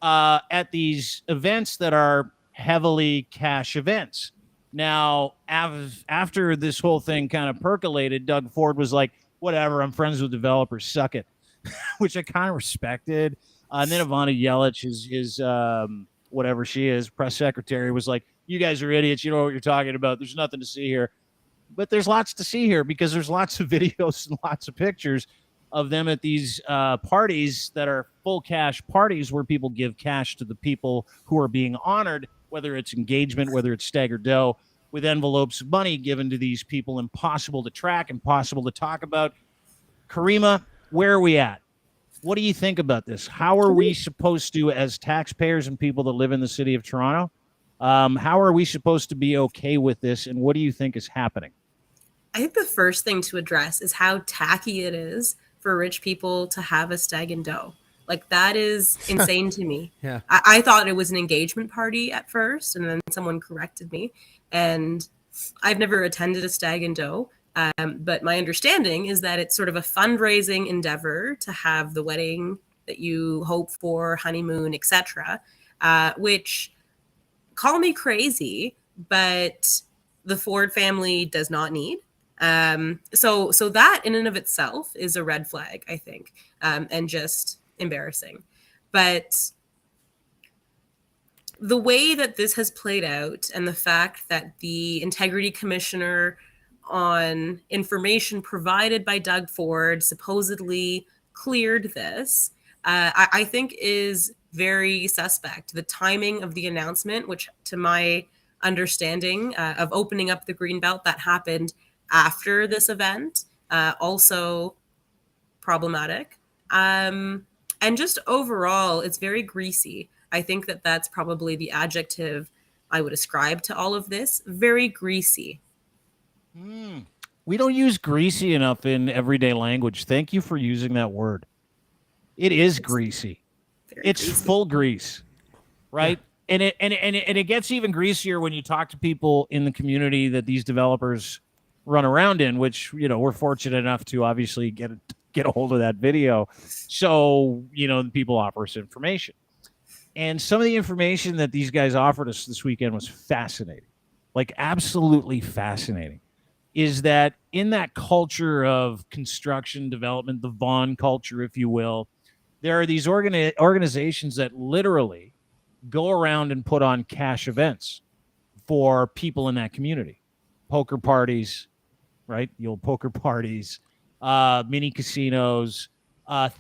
at these events that are heavily cash events. Now, after this whole thing kind of percolated, Doug Ford was like, whatever, I'm friends with developers, suck it, which I kind of respected. And then Ivana Yelich, his whatever she is, press secretary, was like, you guys are idiots. You know what you're talking about. There's nothing to see here. But there's lots to see here because there's lots of videos and lots of pictures of them at these parties that are full cash parties where people give cash to the people who are being honored, whether it's engagement, whether it's stag or doe, with envelopes of money given to these people, impossible to track, impossible to talk about. Caryma, where are we at? What do you think about this? How are we supposed to, as taxpayers and people that live in the city of Toronto, how are we supposed to be okay with this, and what do you think is happening? I think the first thing to address is how tacky it is for rich people to have a stag and doe. Like, that is insane to me. Yeah. I thought it was an engagement party at first, and then someone corrected me. And I've never attended a stag and doe, but my understanding is that it's sort of a fundraising endeavor to have the wedding that you hope for, honeymoon, etc., which call me crazy, but the Ford family does not need. So that in and of itself is a red flag, I think, and just embarrassing. But the way that this has played out and the fact that the integrity commissioner on information provided by Doug Ford supposedly cleared this, I think is very suspect. The timing of the announcement, which to my understanding of opening up the Greenbelt, that happened after this event, also problematic. And just overall, it's very greasy. I think that that's probably the adjective I would ascribe to all of this. Very greasy. We don't use greasy enough in everyday language. Thank you for using that word. It is greasy. It's Greasy. full grease, right? Yeah. And it gets even greasier when you talk to people in the community that these developers run around in, which, we're fortunate enough to obviously get a hold of that video. So, the people offer us information. And some of the information that these guys offered us this weekend was fascinating, like absolutely fascinating, is that in that culture of construction development, the Vaughn culture, if you will, there are these organizations that literally go around and put on cash events for people in that community. Poker parties, right? The old poker parties, mini casinos,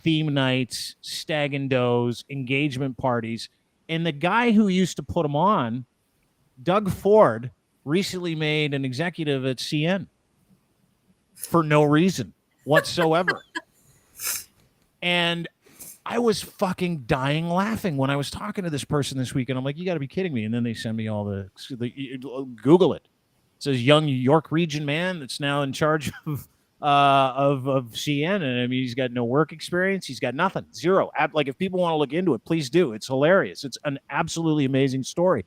theme nights, stag and does, engagement parties. And the guy who used to put them on, Doug Ford, recently made an executive at CN for no reason whatsoever. And I was fucking dying laughing when I was talking to this person this week, and I'm like, you got to be kidding me. And then they send me all the Google it. It says young York region man that's now in charge of CN, and I mean, he's got no work experience. He's got nothing, zero. Like, if people want to look into it, please do. It's hilarious. It's an absolutely amazing story.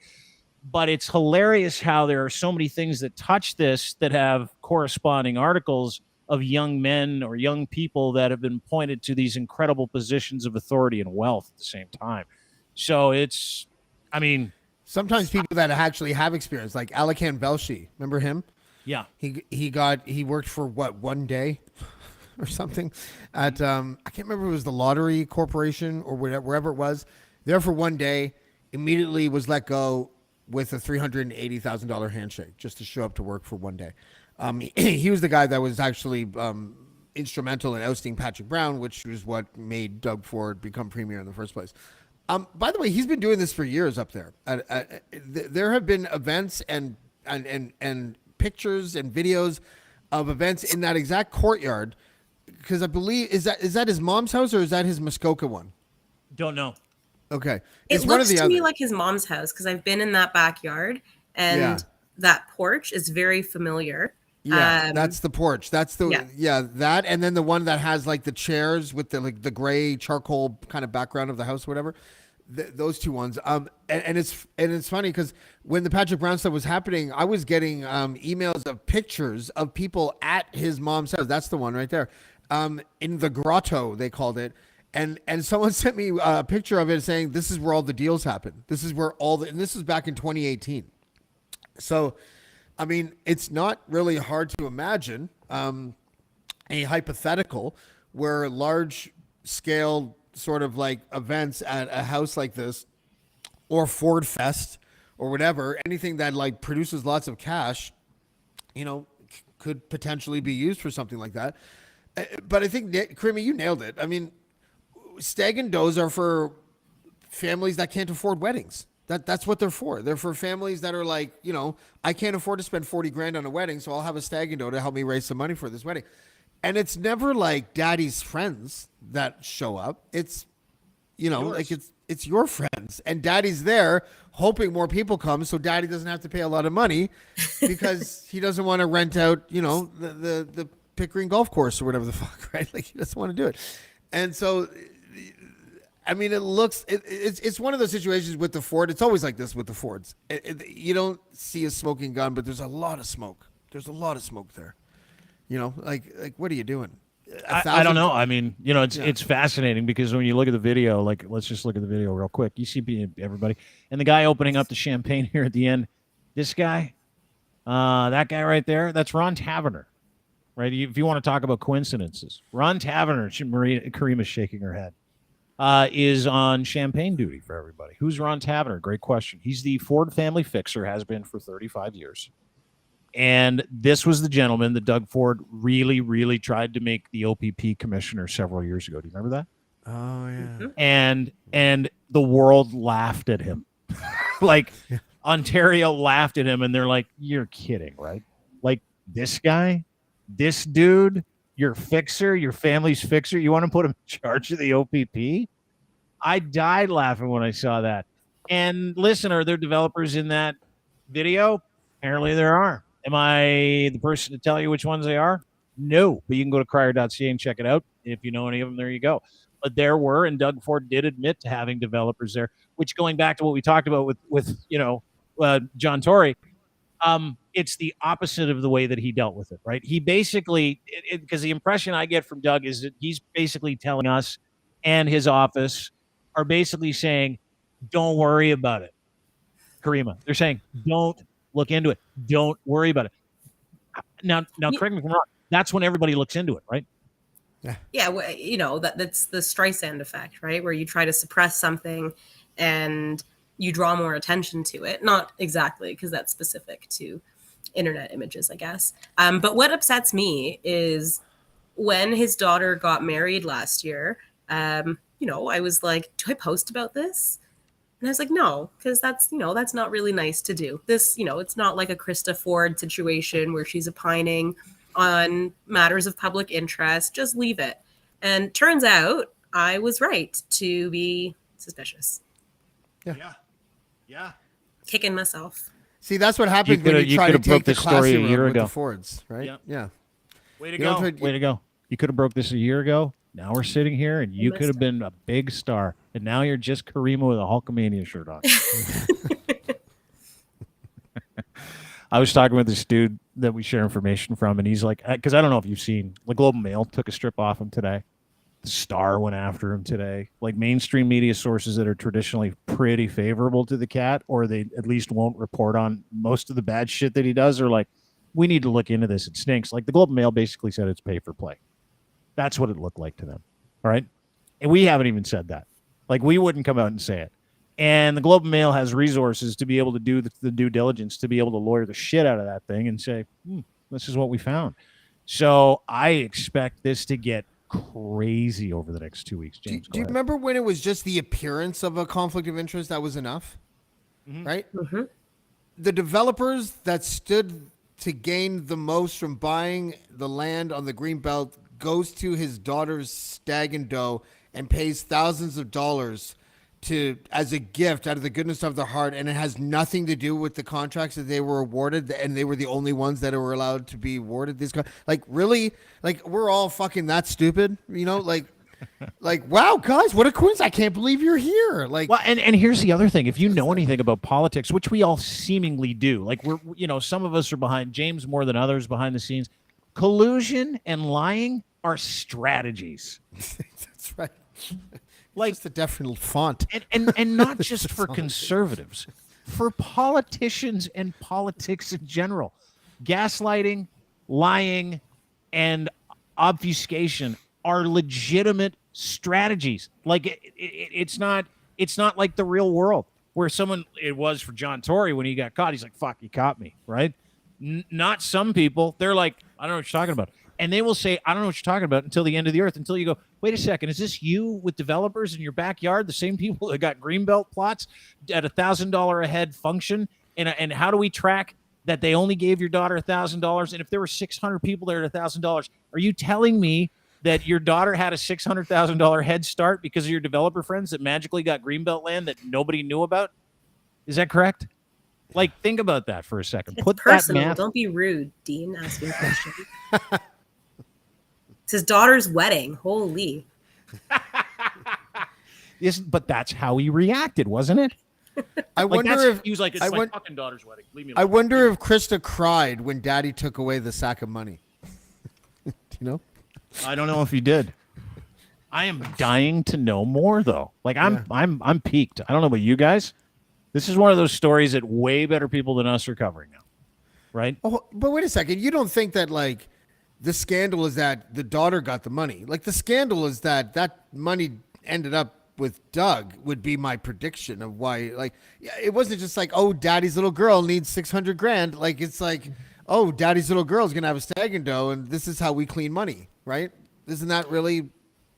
But it's hilarious how there are so many things that touch this that have corresponding articles of young men or young people that have been pointed to these incredible positions of authority and wealth at the same time. So it's, I mean, sometimes people that actually have experience, like Alakan Velshi, remember him? Yeah. He worked for what, 1 day or something at, I can't remember if it was the Lottery Corporation or wherever it was. There for 1 day, immediately was let go with a $380,000 handshake just to show up to work for 1 day. He was the guy that was actually instrumental in ousting Patrick Brown, which was what made Doug Ford become premier in the first place. By the way, he's been doing this for years up there. There have been events and pictures and videos of events in that exact courtyard. Because I believe, is that his mom's house or is that his Muskoka one? Don't know. Okay. It looks to me like his mom's house because I've been in that backyard and that porch is very familiar. Yeah, that's the porch. That's the that, and then the one that has like the chairs with the like the gray charcoal kind of background of the house, or whatever. Those two ones. And it's funny because when the Patrick Brown stuff was happening, I was getting emails of pictures of people at his mom's house. That's the one right there. In the grotto, they called it. And someone sent me a picture of it saying, this is where all the deals happen. This is where and this was back in 2018. So, I mean, it's not really hard to imagine a hypothetical where large scale sort of like events at a house like this or Ford Fest or whatever, anything that like produces lots of cash, could potentially be used for something like that. But I think, Caryma, you nailed it. I mean, stag and does are for families that can't afford weddings. That's what they're for. They're for families that are like, I can't afford to spend 40 grand on a wedding, so I'll have a stag and doe to help me raise some money for this wedding. And it's never like daddy's friends that show up. It's, like it's your friends, and daddy's there hoping more people come so daddy doesn't have to pay a lot of money because he doesn't want to rent out, the Pickering golf course or whatever the fuck, right? Like, he doesn't want to do it. And so, I mean, it's one of those situations with the Ford. It's always like this with the Fords. You don't see a smoking gun, but there's a lot of smoke. There's a lot of smoke there. Like what are you doing? I don't know. I mean, it's fascinating because when you look at the video, like, let's just look at the video real quick. You see everybody, and the guy opening up the champagne here at the end. This guy, that guy right there, that's Ron Taverner, right? If you want to talk about coincidences, Ron Taverner, Caryma's shaking her head, is on champagne duty for everybody. Who's Ron Taverner? Great question. He's the Ford family fixer, has been for 35 years. And this was the gentleman that Doug Ford really, really tried to make the OPP commissioner several years ago. Do you remember that? Oh, yeah. And the world laughed at him. Like, Ontario laughed at him, and they're like, you're kidding, right? Like, this guy, this dude, your fixer, your family's fixer, you want to put him in charge of the OPP? I died laughing when I saw that. And listen, are there developers in that video? Apparently there are. Am I the person to tell you which ones they are? No, but you can go to crier.ca and check it out. If you know any of them, there you go. But there were, and Doug Ford did admit to having developers there, which, going back to what we talked about with John Tory, it's the opposite of the way that he dealt with it, right? He basically, because the impression I get from Doug is that he's basically telling us, and his office are basically saying, don't worry about it. Caryma, they're saying, don't look into it. Don't worry about it. Now, correct me if I'm wrong. That's when everybody looks into it, right? Yeah, well, that's the Streisand effect, right? Where you try to suppress something and you draw more attention to it. Not exactly, because that's specific to internet images, I guess. But what upsets me is when his daughter got married last year, I was like, do I post about this? And I was like, no, because that's not really nice to do. This, it's not like a Krista Ford situation where she's opining on matters of public interest. Just leave it. And turns out I was right to be suspicious. Yeah. Kicking myself. See, that's what happens when you try to take the story a classroom year with ago. the Fords, right? Yeah. Way to go. Way to go. You could have broke this a year ago. Now we're sitting here, and you could have been a big star. And now you're just Caryma with a Hulkamania shirt on. I was talking with this dude that we share information from, and he's like, because I don't know if you've seen, the Globe and Mail took a strip off him today. The Star went after him today. Like, mainstream media sources that are traditionally pretty favorable to the cat, or they at least won't report on most of the bad shit that he does, are like, we need to look into this. It stinks. Like, the Globe and Mail basically said it's pay for play. That's what it looked like to them. All right. And we haven't even said that. Like, we wouldn't come out and say it. And the Globe and Mail has resources to be able to do the due diligence, to be able to lawyer the shit out of that thing and say, this is what we found. So I expect this to get crazy over the next 2 weeks. James, do you remember when it was just the appearance of a conflict of interest that was enough? Mm-hmm. Right? Mm-hmm. The developers that stood to gain the most from buying the land on the Greenbelt goes to his daughter's stag and doe and pays thousands of dollars as a gift out of the goodness of their heart, and it has nothing to do with the contracts that they were awarded, and they were the only ones that were allowed to be awarded these. Like, really? Like, we're all fucking that stupid, Like, wow, guys, what a coincidence! I can't believe you're here. Like, well, and here's the other thing: if you know anything about politics, which we all seemingly do, like, we're some of us are behind, James more than others, behind the scenes. Collusion and lying are strategies. That's right. Like, just a different font. And not just for conservatives, for politicians and politics in general. Gaslighting, lying, and obfuscation are legitimate strategies. Like, it's not like the real world where it was for John Tory when he got caught. He's like, fuck, you caught me, right? Not some people. They're like, I don't know what you're talking about. And they will say, I don't know what you're talking about until the end of the earth, until you go, wait a second, is this you with developers in your backyard, the same people that got Greenbelt plots at $1,000 a head function? And how do we track that they only gave your daughter $1,000? And if there were 600 people there at $1,000, are you telling me that your daughter had a $600,000 head start because of your developer friends that magically got Greenbelt land that nobody knew about? Is that correct? Like, think about that for a second. It's personal. Don't be rude, Dean, asking questions. It's his daughter's wedding. Holy. Yes, but that's how he reacted, wasn't it? I wonder if he was like, it's my fucking daughter's wedding. Leave me alone. I wonder if Krista cried when Daddy took away the sack of money. Do you know? I don't know if he did. I am dying to know more, though. Like I'm peaked. I don't know about you guys. This is one of those stories that way better people than us are covering now, right? Oh, but wait a second. You don't think that like the scandal is that the daughter got the money? Like the scandal is that that money ended up with Doug. Would be my prediction of why. Like it wasn't just like, oh, daddy's little girl needs 600 grand. Like it's like, oh, daddy's little girl is gonna have a stag and doe, and this is how we clean money, right? Isn't that really?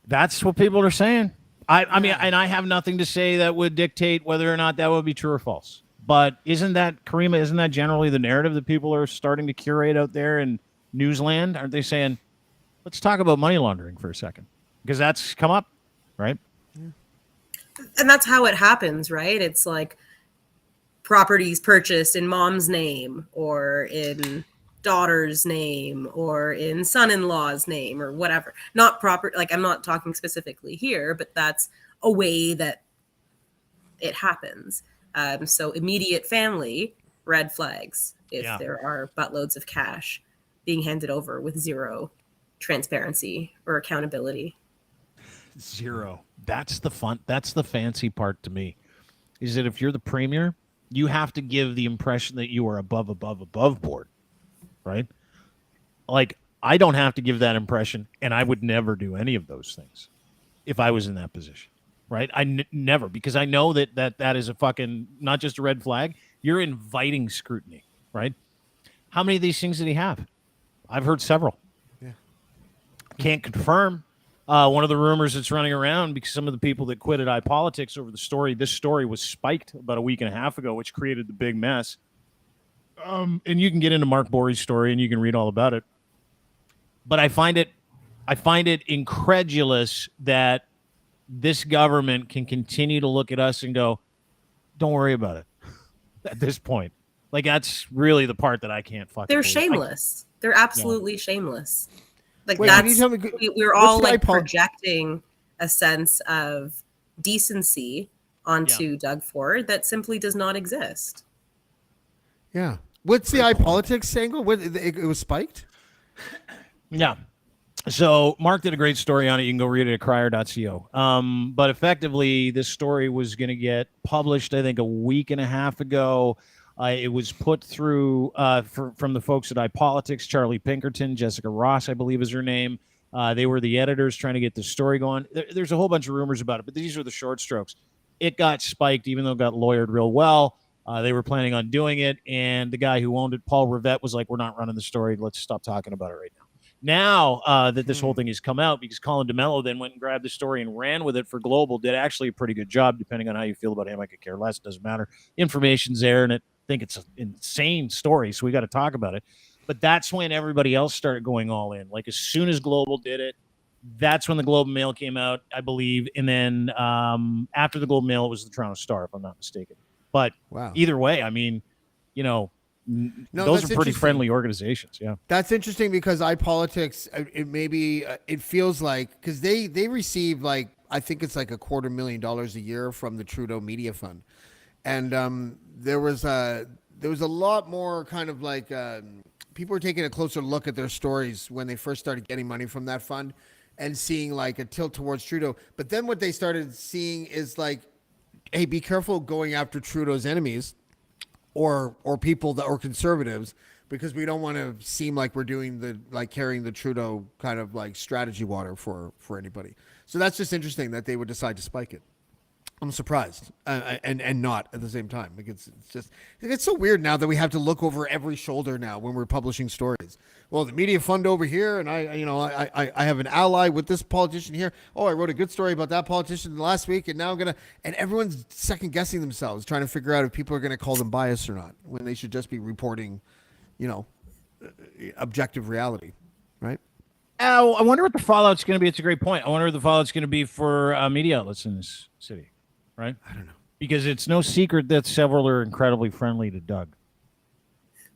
That's what people are saying. I mean, and I have nothing to say that would dictate whether or not that would be true or false. But isn't that, Caryma, isn't that generally the narrative that people are starting to curate out there in newsland? Aren't they saying, let's talk about money laundering for a second? Because that's come up, right? And that's how it happens, right? It's like properties purchased in mom's name or in daughter's name or in son-in-law's name or whatever. Not proper, like I'm not talking specifically here, but that's a way that it happens. So immediate family, red flags if there are buttloads of cash being handed over with zero transparency or accountability. Zero. That's the fun. That's the fancy part to me, is that if you're the premier, you have to give the impression that you are above board, right? Like, I don't have to give that impression, and I would never do any of those things if I was in that position, right? Never, because I know that is a fucking, not just a red flag. You're inviting scrutiny, right? How many of these things did he have? I've heard several. Yeah. Can't confirm. One of the rumors that's running around, because some of the people that quit at iPolitics over the story, this story was spiked about a week and a half ago, which created the big mess. And you can get into Mark Borey's story and you can read all about it. But I find it incredulous that this government can continue to look at us and go, don't worry about it at this point. Like, that's really the part that I can't fucking They're believe. shameless. They're absolutely shameless. Like, Wait, that's, can you tell me, we're all what's the like iPol- projecting a sense of decency onto Doug Ford that simply does not exist. Yeah. What's the iPolitics angle? What, it was spiked? Yeah. So Mark did a great story on it. You can go read it at crier.co. But effectively, this story was going to get published, I think, a week and a half ago. It was put through from the folks at iPolitics, Charlie Pinkerton, Jessica Ross, I believe is her name. They were the editors trying to get the story going. There's a whole bunch of rumors about it, but these are the short strokes. It got spiked, even though it got lawyered real well. They were planning on doing it, and the guy who owned it, Paul Rivette, was like, we're not running the story. Let's stop talking about it right now. Now that this whole thing has come out, because Colin DeMello then went and grabbed the story and ran with it for Global, did actually a pretty good job, depending on how you feel about him. I could care less. It doesn't matter. Information's there, and I think it's an insane story, so we got to talk about it. But that's when everybody else started going all in. Like, as soon as Global did it, that's when the Globe and Mail came out, I believe. And then after the Globe and Mail, it was the Toronto Star, if I'm not mistaken. But either way, I mean, you know, those are pretty friendly organizations. Yeah, that's interesting because iPolitics, it feels like, because they receive, like, I think it's like $250,000 a year from the Trudeau Media Fund, and there was a lot more kind of like people were taking a closer look at their stories when they first started getting money from that fund and seeing like a tilt towards Trudeau. But then what they started seeing is like, hey, be careful going after Trudeau's enemies or people that or conservatives, because we don't want to seem like we're doing carrying the Trudeau kind of like strategy water for anybody. So that's just interesting that they would decide to spike it. I'm surprised and not at the same time. Like it's so weird now that we have to look over every shoulder now when we're publishing stories. Well, the media fund over here, and I have an ally with this politician here. Oh, I wrote a good story about that politician last week, and now and everyone's second guessing themselves, trying to figure out if people are gonna call them biased or not, when they should just be reporting, objective reality, right? I wonder what the fallout's going to be. It's a great point. I wonder what the fallout's going to be for media outlets in this city. Right? I don't know. Because it's no secret that several are incredibly friendly to Doug.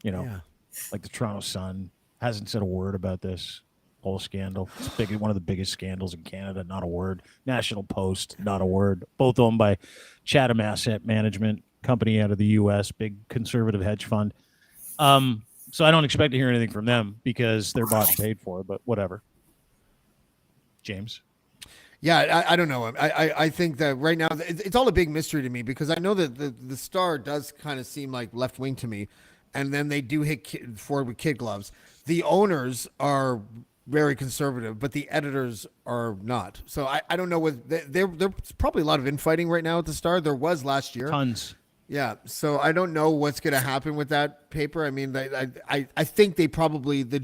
Like the Toronto Sun hasn't said a word about this whole scandal. It's one of the biggest scandals in Canada, not a word. National Post, not a word. Both owned by Chatham Asset Management, company out of the U.S., big conservative hedge fund. So I don't expect to hear anything from them because they're bought and paid for, but whatever. James? Yeah, I don't know. I think that right now it's all a big mystery to me because I know that the Star does kind of seem like left wing to me, and then they do hit forward with kid gloves. The owners are very conservative, but the editors are not. So I don't know what there's probably a lot of infighting right now at the Star. There was last year. Tons. Yeah, so I don't know what's going to happen with that paper. I mean, I think they probably the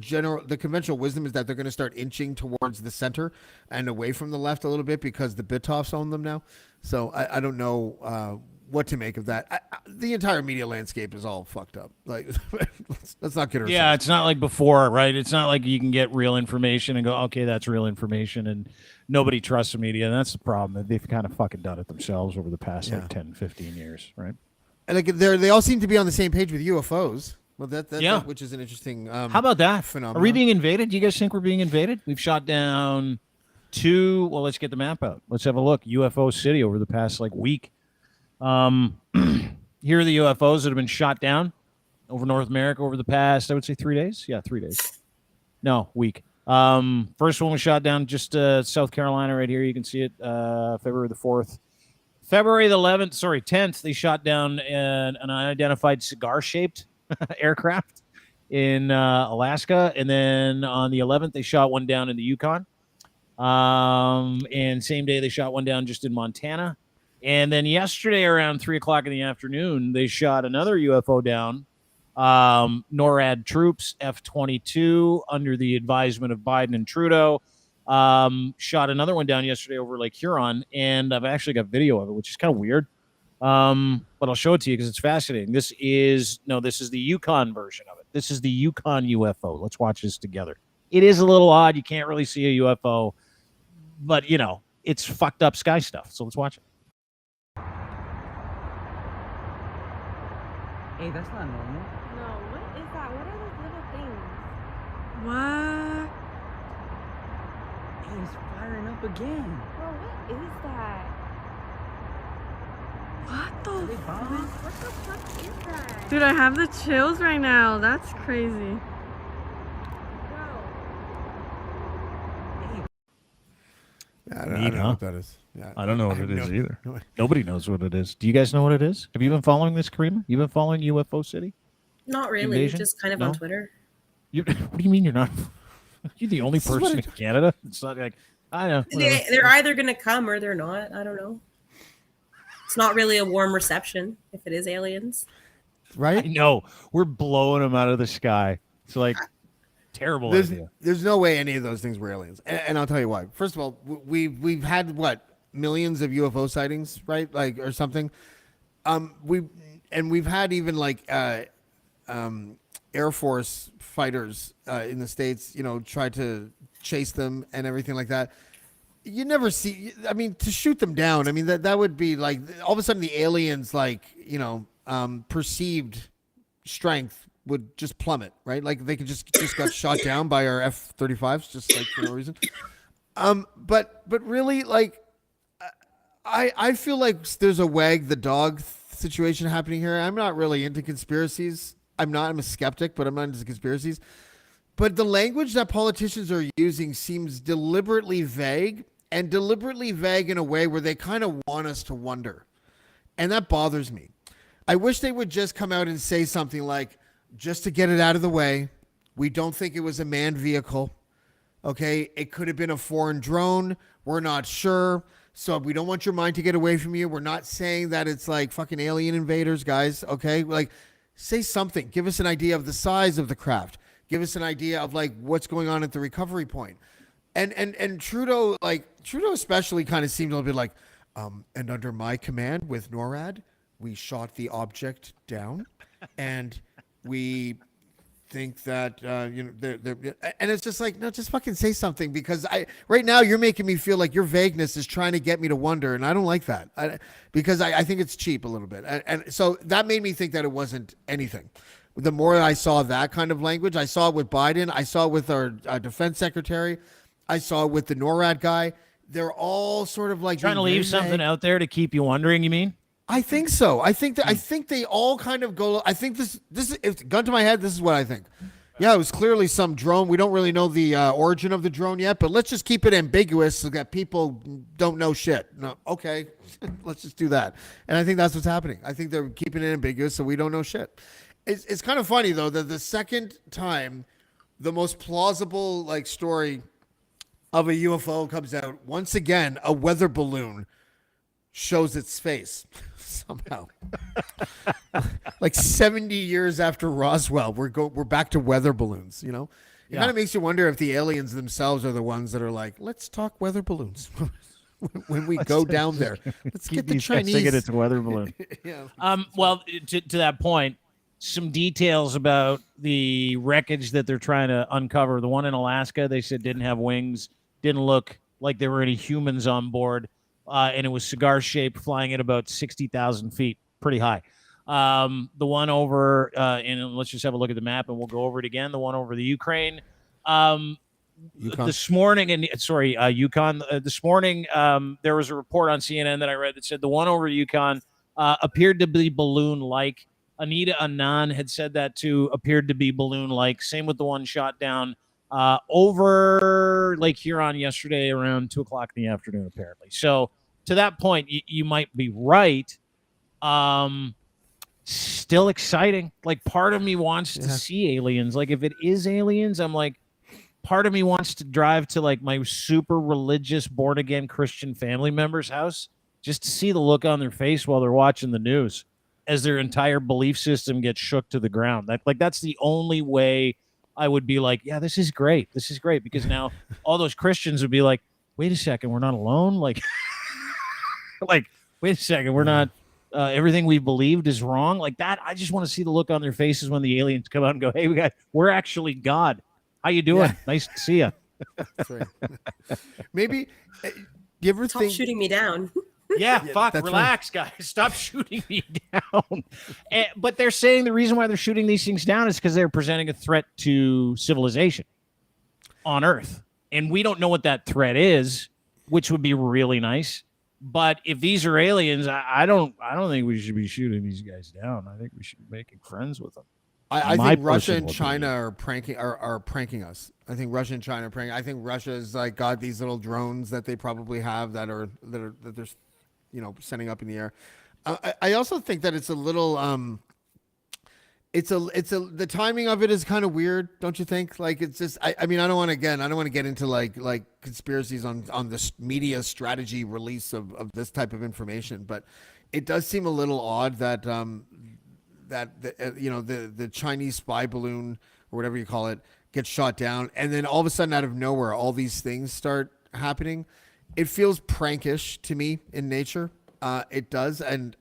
conventional wisdom is that they're going to start inching towards the center and away from the left a little bit because the Bitoffs own them now. So I don't know what to make of that. The entire media landscape is all fucked up. Like, let's not get ourselves. Yeah, it's not like before, right? It's not like you can get real information and go, okay, that's real information, and nobody trusts the media. And that's the problem. They've kind of fucking done it themselves over the past like 10, 15 years, right? And like they all seem to be on the same page with UFOs. Well, that which is an interesting. How about that phenomenon? Are we being invaded? Do you guys think we're being invaded? We've shot down 2. Well, let's get the map out. Let's have a look. UFO City over the past like week. Here are the UFOs that have been shot down over North America over the past, I would say 3 days. Yeah, 3 days. No, week. First one was shot down just South Carolina right here. You can see it February the 4th. February the 10th, they shot down an unidentified cigar-shaped aircraft in Alaska. And then on the 11th, they shot one down in the Yukon. And same day, they shot one down just in Montana. And then yesterday around 3 o'clock in the afternoon, they shot another UFO down. NORAD troops, F-22, under the advisement of Biden and Trudeau. Shot another one down yesterday over Lake Huron, and I've actually got video of it, which is kind of weird. But I'll show it to you because it's fascinating. This is the Yukon version of it. This is the Yukon UFO. Let's watch this together. It is a little odd. You can't really see a UFO, but it's fucked up sky stuff. So let's watch it. Hey, that's not normal. No, what is that? What are those little things? What? Hey, it's firing up again. Bro, what is that? What the Are they fuck? bombing? What the fuck is that? Dude, I have the chills right now. That's crazy. Bro. I don't Neat, know huh? what that is. Yeah, I don't know what have it is no- either. no- Nobody knows what it is. Do you guys know what it is? Have you been following this, Caryma? You've been following UFO City? Not really, Invasion? just kind of No? on Twitter. What do you mean you're not? You're the only This is what person in it- Canada. It's not like I know. whatever. They're either going to come or they're not. I don't know. It's not really a warm reception if it is aliens. I Right? know we're blowing them out of the sky. It's like terrible idea. There's no way any of those things were aliens, and I'll tell you why. First of all, we've had what millions of UFO sightings, right? Like or something. We've had even like Air Force fighters in the States, try to chase them and everything like that. You never see. I mean, to shoot them down. I mean, that would be like all of a sudden the aliens, like perceived strength would just plummet, right? Like they could just got shot down by our F-35s, just like for no reason. But really, like, I feel like there's a wag the dog situation happening here. I'm not really into conspiracies. I'm a skeptic, but I'm not into conspiracies. But the language that politicians are using seems deliberately vague, and deliberately vague in a way where they kind of want us to wonder. And that bothers me. I wish they would just come out and say something like, just to get it out of the way, we don't think it was a manned vehicle. Okay, it could have been a foreign drone. We're not sure. So we don't want your mind to get away from you. We're not saying that it's like fucking alien invaders, guys. Okay, like say something. Give us an idea of the size of the craft. Give us an idea of like what's going on at the recovery point. And Trudeau especially kind of seemed a little bit like, and under my command with NORAD, we shot the object down, and we think that and it's just like, no, just fucking say something, because right now you're making me feel like your vagueness is trying to get me to wonder, and I don't like that because I think it's cheap a little bit, and so that made me think that it wasn't anything. The more I saw that kind of language, I saw it with Biden, I saw it with our defense secretary, I saw it with the NORAD guy. They're all sort of like Trying to leave something out there to keep you wondering. You mean? I think so. I think they all kind of go. I think this is, if gun to my head, this is what I think. Yeah, it was clearly some drone. We don't really know the origin of the drone yet, but let's just keep it ambiguous so that people don't know shit. No, okay, let's just do that. And I think that's what's happening. I think they're keeping it ambiguous so we don't know shit. It's kind of funny though that the second time, the most plausible like story of a UFO comes out, once again a weather balloon shows its face somehow. Like 70 years after Roswell, we're back to weather balloons, you know? It kind of makes you wonder if the aliens themselves are the ones that are like, let's talk weather balloons. When we go down there, let's get the Chinese. Thinking it's a weather balloon. Yeah. Well, to that point, some details about the wreckage that they're trying to uncover. The one in Alaska, they said didn't have wings, didn't look like there were any humans on board, and it was cigar shaped, flying at about 60,000 feet, pretty high. The one over, and let's just have a look at the map, and we'll go over it again. The one over the Ukraine. Yukon. This morning, Yukon. This morning, there was a report on CNN that I read that said the one over Yukon appeared to be balloon-like. Anita Anand had said that too, appeared to be balloon-like. Same with the one shot down over Lake Huron yesterday around 2:00 in the afternoon, apparently. So to that point, you might be right. Still exciting. Like, part of me wants to see aliens. Like, if it is aliens, I'm like, part of me wants to drive to like my super religious born again Christian family member's house just to see the look on their face while they're watching the news as their entire belief system gets shook to the ground. That's the only way I would be like, yeah, this is great. This is great, because now all those Christians would be like, wait a second, we're not alone. Like, like, wait a second, we're not, everything we believed is wrong. Like that. I just want to see the look on their faces when the aliens come out and go, hey, we're actually God. How you doing? Yeah. Nice to see you. Maybe, do you ever Stop shooting me down. Yeah, fuck, relax, guys. Stop shooting me down. But they're saying the reason why they're shooting these things down is because they're presenting a threat to civilization on Earth. And we don't know what that threat is, which would be really nice. But if these are aliens, I don't think we should be shooting these guys down. I think we should be making friends with them. I think Russia and China are pranking us. I think Russia and China are pranking. I think Russia's like got these little drones that they probably have that they're sending up in the air. I also think that it's a little the timing of it is kind of weird, don't you think? Like, it's just I mean, I don't want to get into like conspiracies on this media strategy release of this type of information, but it does seem a little odd that the Chinese spy balloon or whatever you call it gets shot down, and then all of a sudden out of nowhere all these things start happening. It feels prankish to me in nature. It does, and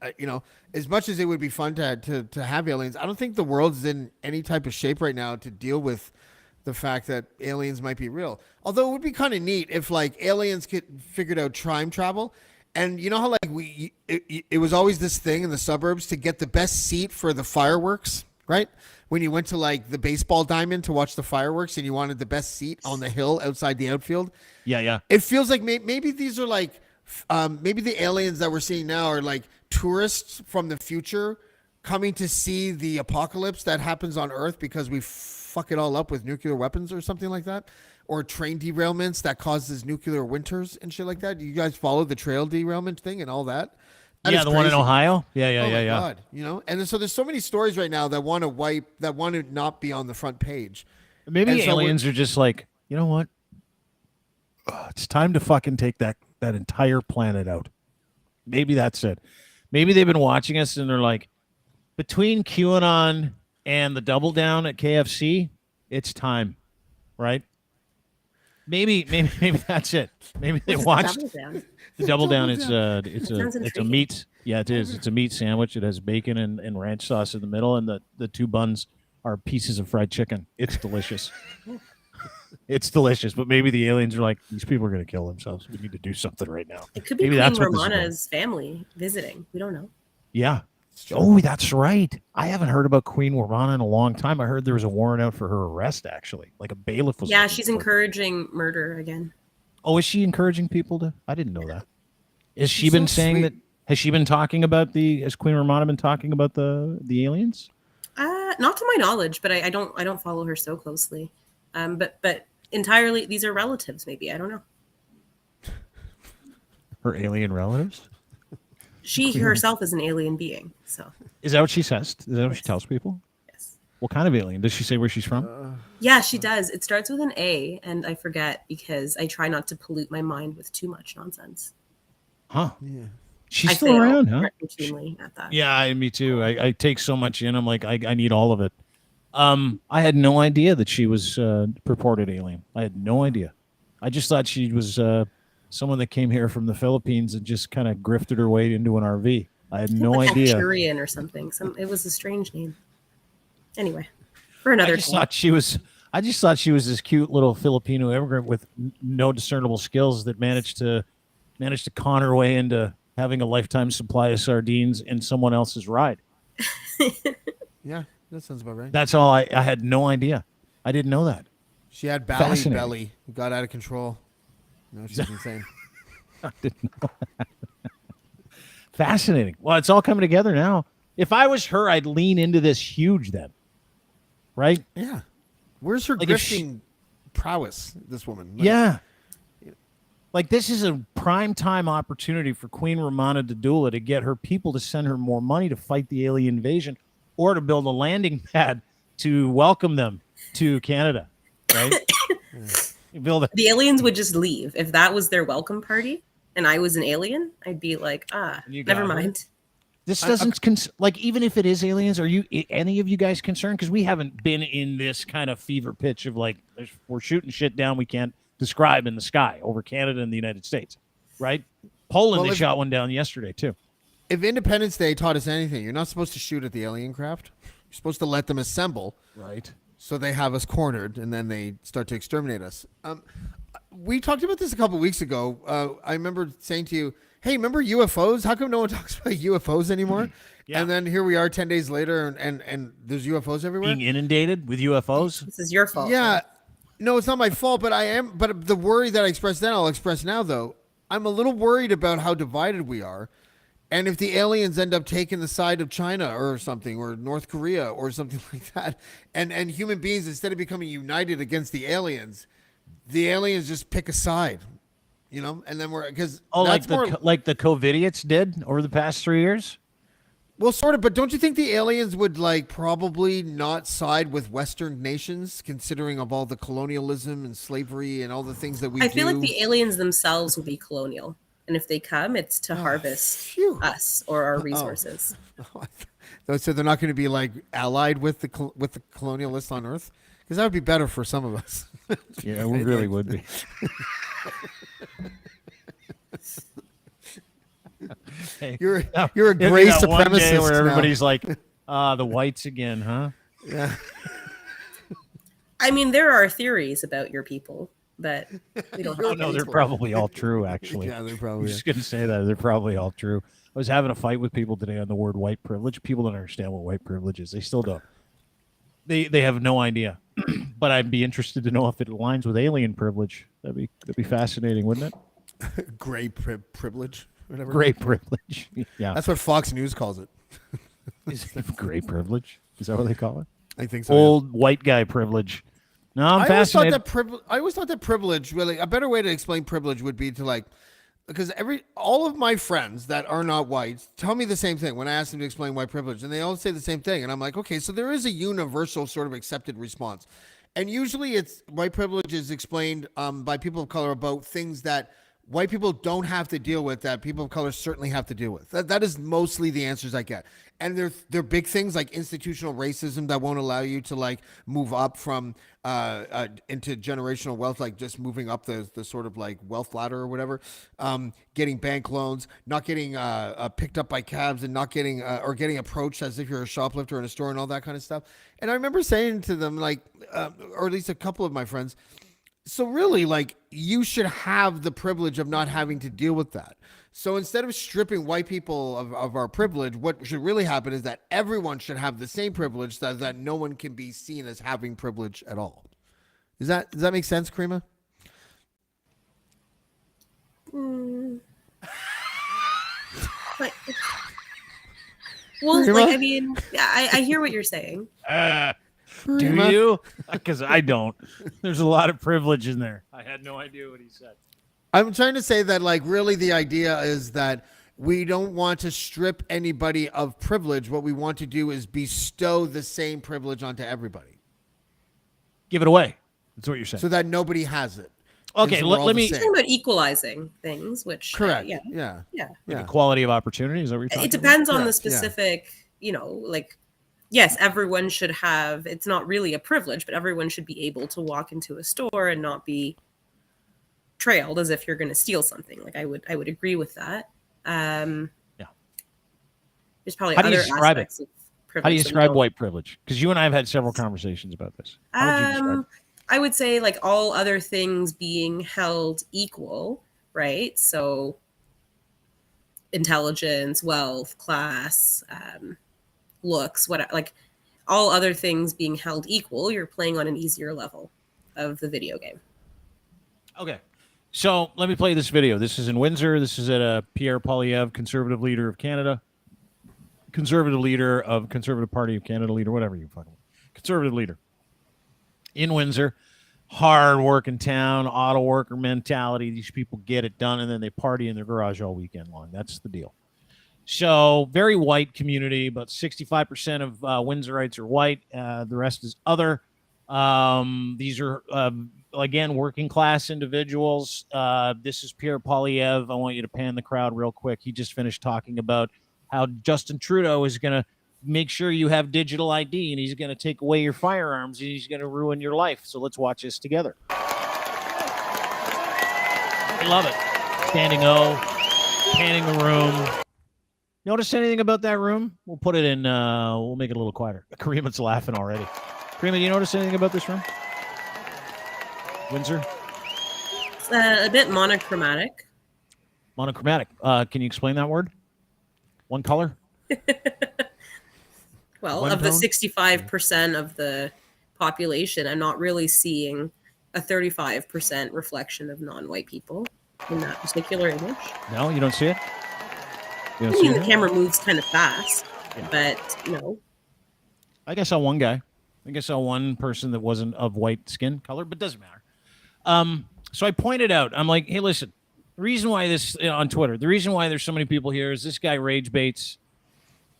as much as it would be fun to have aliens, I don't think the world's in any type of shape right now to deal with the fact that aliens might be real. Although it would be kind of neat if like aliens figured out time travel. And you know how like it was always this thing in the suburbs to get the best seat for the fireworks, right? When you went to like the baseball diamond to watch the fireworks and you wanted the best seat on the hill outside the outfield. Yeah. It feels like maybe these are like, maybe the aliens that we're seeing now are like tourists from the future coming to see the apocalypse that happens on Earth because we fuck it all up with nuclear weapons or something like that. Or train derailments that causes nuclear winters and shit like that. Do you guys follow the trail derailment thing and all that? Yeah, the one in Ohio. Yeah. God, and so there's so many stories right now that want to not be on the front page. Maybe aliens are just like, you know what? It's time to fucking take that entire planet out. Maybe that's it. Maybe they've been watching us and they're like, between QAnon and the double down at KFC, it's time, right? Maybe that's it. Maybe they watched the double down. It's a meat. Yeah, it is. It's a meat sandwich. It has bacon and ranch sauce in the middle, and the two buns are pieces of fried chicken. It's delicious. It's delicious. But maybe the aliens are like, these people are going to kill themselves. We need to do something right now. It could be maybe Queen Romana's family visiting. We don't know. Yeah. Oh, that's right. I haven't heard about Queen Romana in a long time. I heard there was a warrant out for her arrest, actually. Like a bailiff was. Yeah, she's encouraging murder again. Oh, is she encouraging people to? I didn't know that. Has she been saying that? Has she been talking about has Queen Romana been talking about the aliens? Not to my knowledge, but I don't follow her so closely. But entirely, these are relatives. Maybe I don't know. Her alien relatives? She herself is an alien being. So Is that what she says? Is that what she tells people? yes. What kind of alien? Does she say where she's from? Yeah, she does. It starts with an A, and I forget because I try not to pollute my mind with too much nonsense. Huh. Yeah. She's I still fail around, huh? routinely at that. Yeah, me too. I take so much in. I'm like, I need all of it. I had no idea that she was purported alien. I had no idea. I just thought she was someone that came here from the Philippines and just kind of grifted her way into an RV. I had no like idea. Curian or something. It was a strange name. Anyway, for another I just thought she was this cute little Filipino immigrant with no discernible skills that managed to con her way into having a lifetime supply of sardines in someone else's ride. Yeah, that sounds about right. That's all. I had no idea. I didn't know that. She had Fascinating. belly, got out of control. No, she's insane. I didn't know that. Fascinating. Well, it's all coming together now. If I was her, I'd lean into this huge then. Right? Yeah. Where's her Like if she- grifting prowess, this woman? Like, Yeah. Like this is a prime time opportunity for Queen Romana Dadula to get her people to send her more money to fight the alien invasion or to build a landing pad to welcome them to Canada. Right? You build a The aliens would just leave if that was their welcome party, and I was an alien. I'd be like, You got never her. mind. This doesn't like even if it is aliens, are you any of you guys concerned? Because we haven't been in this kind of fever pitch of like we're shooting shit down we can't describe in the sky over Canada and the United States, right? Poland, Well, they shot one down yesterday too. If Independence Day taught us anything, you're not supposed to shoot at the alien craft. You're supposed to let them assemble, Right. so they have us cornered, and then they start to exterminate us. We talked about this a couple weeks ago. I remember saying to you, hey, remember UFOs? How come no one talks about UFOs anymore? Yeah. And then here we are 10 days later, and there's UFOs everywhere. Being inundated with UFOs. This is your fault. Yeah. No, it's not my fault, but I am. But the worry that I expressed then, I'll express now, though. I'm a little worried about how divided we are. And if the aliens end up taking the side of China or something, or North Korea or something like that, and human beings, instead of becoming united against the aliens just pick a side, you know? And then because like the COVIDiots did over the past 3 years. well, sort of, but don't you think the aliens would like probably not side with Western nations, considering of all the colonialism and slavery and all the things that we do? I feel like the aliens themselves will be colonial, and if they come, it's to harvest phew. us or our resources. So they're not going to be like allied with the colonialists on Earth, because that would be better for some of us. Yeah, we really would be. Hey, You're a it'd be gray that one day supremacist where now. everybody's like, the whites again, huh? Yeah. I mean, there are theories about your people, but we don't Oh have no, any. they're probably all true. Actually, Yeah, they're I'm probably. just gonna say that they're probably all true. I was having a fight with people today on the word white privilege. People don't understand what white privilege is. They still don't. They have no idea. But I'd be interested to know if it aligns with alien privilege. That'd be fascinating, wouldn't it? Gray privilege, whatever. Gray privilege. Yeah. That's what Fox News calls it. Is it gray privilege? Is that what they call it? I think so. yeah. Old white guy privilege. No, I'm I always thought fascinated. I always thought that privilege really a better way to explain privilege would be to like, because all of my friends that are not white tell me the same thing when I ask them to explain white privilege, and they all say the same thing, and I'm like, okay, so there is a universal sort of accepted response, and usually it's white privilege is explained by people of color about things that white people don't have to deal with that people of color certainly have to deal with. That is mostly the answers I get. And they're big things like institutional racism that won't allow you to like move up from into generational wealth, like just moving up the sort of like wealth ladder or whatever, getting bank loans, not getting picked up by cabs, and not getting or getting approached as if you're a shoplifter in a store and all that kind of stuff. And I remember saying to them, like, or at least a couple of my friends, so really, like, you should have the privilege of not having to deal with that. So instead of stripping white people of our privilege, what should really happen is that everyone should have the same privilege, so that no one can be seen as having privilege at all. Does that make sense, Caryma? But Well, Karyma? like, I mean, yeah, I hear what you're saying. Do Karyma? you? Because I don't. There's a lot of privilege in there. I had no idea what he said. I'm trying to say that, like, really the idea is that we don't want to strip anybody of privilege. What we want to do is bestow the same privilege onto everybody Give it away. That's what you're saying. so that nobody has it. Okay, And so we're all let the me. same. Talking about equalizing things, which Correct. yeah, Yeah. yeah. Like Yeah. equality of opportunity. Is that what you're talking It depends on the Correct, yeah. specific, like, yes, everyone should have, it's not really a privilege, but everyone should be able to walk into a store and not be trailed as if you're going to steal something. Like, I would agree with that. Yeah. There's probably How do you other describe it? aspects of privilege. How do you that we describe don't- white privilege? Because you and I have had several conversations about this. How would you describe it? I would say, like, all other things being held equal, right? So intelligence, wealth, class, looks, what, like, all other things being held equal, you're playing on an easier level of the video game. Okay. So let me play this video. This is in Windsor. This is at Pierre Poilievre, conservative leader of Canada, conservative leader of Conservative Party of Canada leader, whatever you fucking conservative leader in Windsor. Hard working town, auto worker mentality. These people get it done and then they party in their garage all weekend long. That's the deal. So very white community. About 65% of Windsorites are white. The rest is other. These are again working class individuals. This is Pierre Poilievre. I want you to pan the crowd real quick. He just finished talking about how Justin Trudeau is going to make sure you have digital ID and he's going to take away your firearms and he's going to ruin your life. So let's watch this together. I love it. Standing O, panning the room. Notice anything about that room? We'll put it in, we'll make it a little quieter. Caryma's laughing already. Caryma, do you notice anything about this room? Windsor? It's a bit monochromatic. Monochromatic. Can you explain that word? One color? Well, One of the tone? 65% of the population, I'm not really seeing a 35% reflection of non-white people in that particular image. No, you don't see it? You I don't see mean, the it? camera moves kind of fast, but no. I guess I saw one guy. I think I saw one person that wasn't of white skin color, but doesn't matter. So I pointed out, I'm like, hey, listen, the reason why this on Twitter, the reason why there's so many people here is this guy rage baits.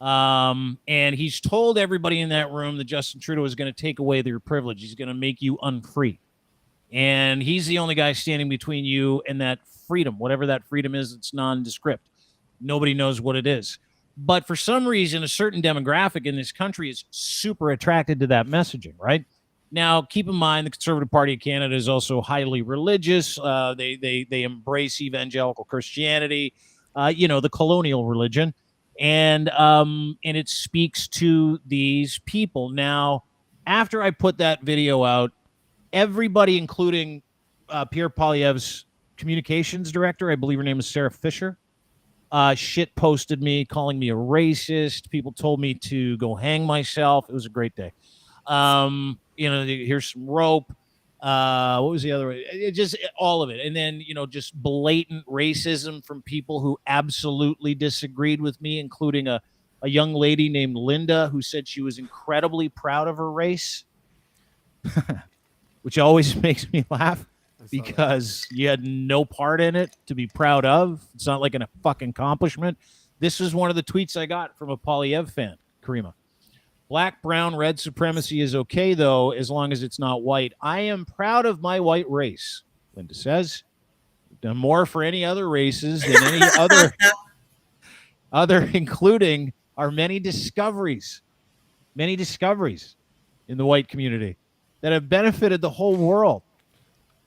And he's told everybody in that room that Justin Trudeau is going to take away their privilege. He's going to make you unfree. And he's the only guy standing between you and that freedom, whatever that freedom is, it's nondescript. Nobody knows what it is. But for some reason, a certain demographic in this country is super attracted to that messaging, right? Now, keep in mind, the Conservative Party of Canada is also highly religious. They embrace evangelical Christianity, the colonial religion. And it speaks to these people. Now, after I put that video out, everybody, including Pierre Poilievre's communications director, I believe her name is Sarah Fisher, shit posted me, calling me a racist. People told me to go hang myself. It was a great day. Here's some rope. What was the other way? All of it. And then, just blatant racism from people who absolutely disagreed with me, including a young lady named Linda who said she was incredibly proud of her race, which always makes me laugh because you had no part in it to be proud of. It's not like a fucking accomplishment. This is one of the tweets I got from a Poilievre fan, Caryma. Black, brown, red supremacy is okay, though, as long as it's not white. I am proud of my white race, Linda says. I've done more for any other races than any other, including our many discoveries in the white community that have benefited the whole world.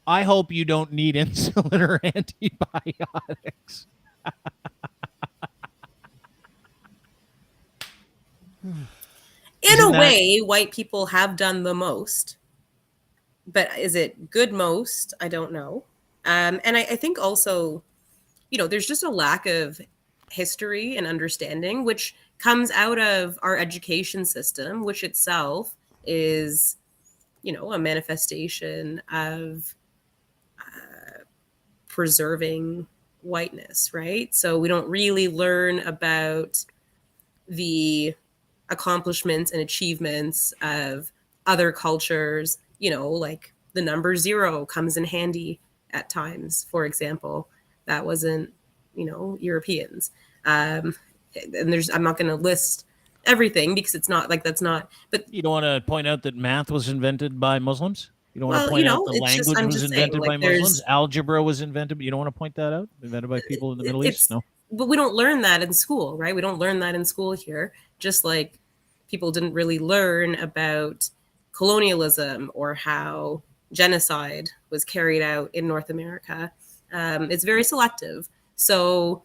I hope you don't need insulin or antibiotics. In a way, white people have done the most. But is it good most? I don't know. And I think also, there's just a lack of history and understanding, which comes out of our education system, which itself is, a manifestation of preserving whiteness, right? So we don't really learn about the accomplishments and achievements of other cultures, like the number 0 comes in handy at times, for example. That wasn't, Europeans. And I'm not going to list everything because it's not like that's not, but You don't want to point out that math was invented by Muslims? You don't want Well, to point you out know, the it's just- language I'm was just saying, invented like, by Muslims? there's- Algebra was invented. You don't want to point that out? Invented by people in the Middle East? No. But we don't learn that in school, right? We don't learn that in school here. Just like people didn't really learn about colonialism or how genocide was carried out in North America. It's very selective. So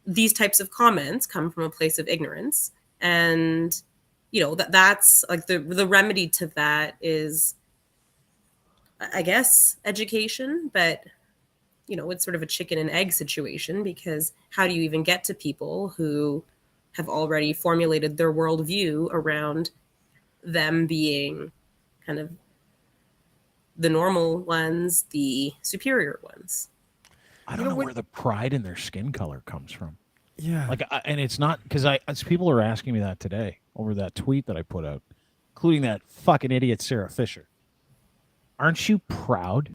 these types of comments come from a place of ignorance, and that's like the remedy to that is, I guess, education, but it's sort of a chicken and egg situation, because how do you even get to people who have already formulated their worldview around them being kind of the normal ones, the superior ones? I don't know where the pride in their skin color comes from. Yeah. Like, and it's not because as people are asking me that today over that tweet that I put out, including that fucking idiot Sarah Fisher. Aren't you proud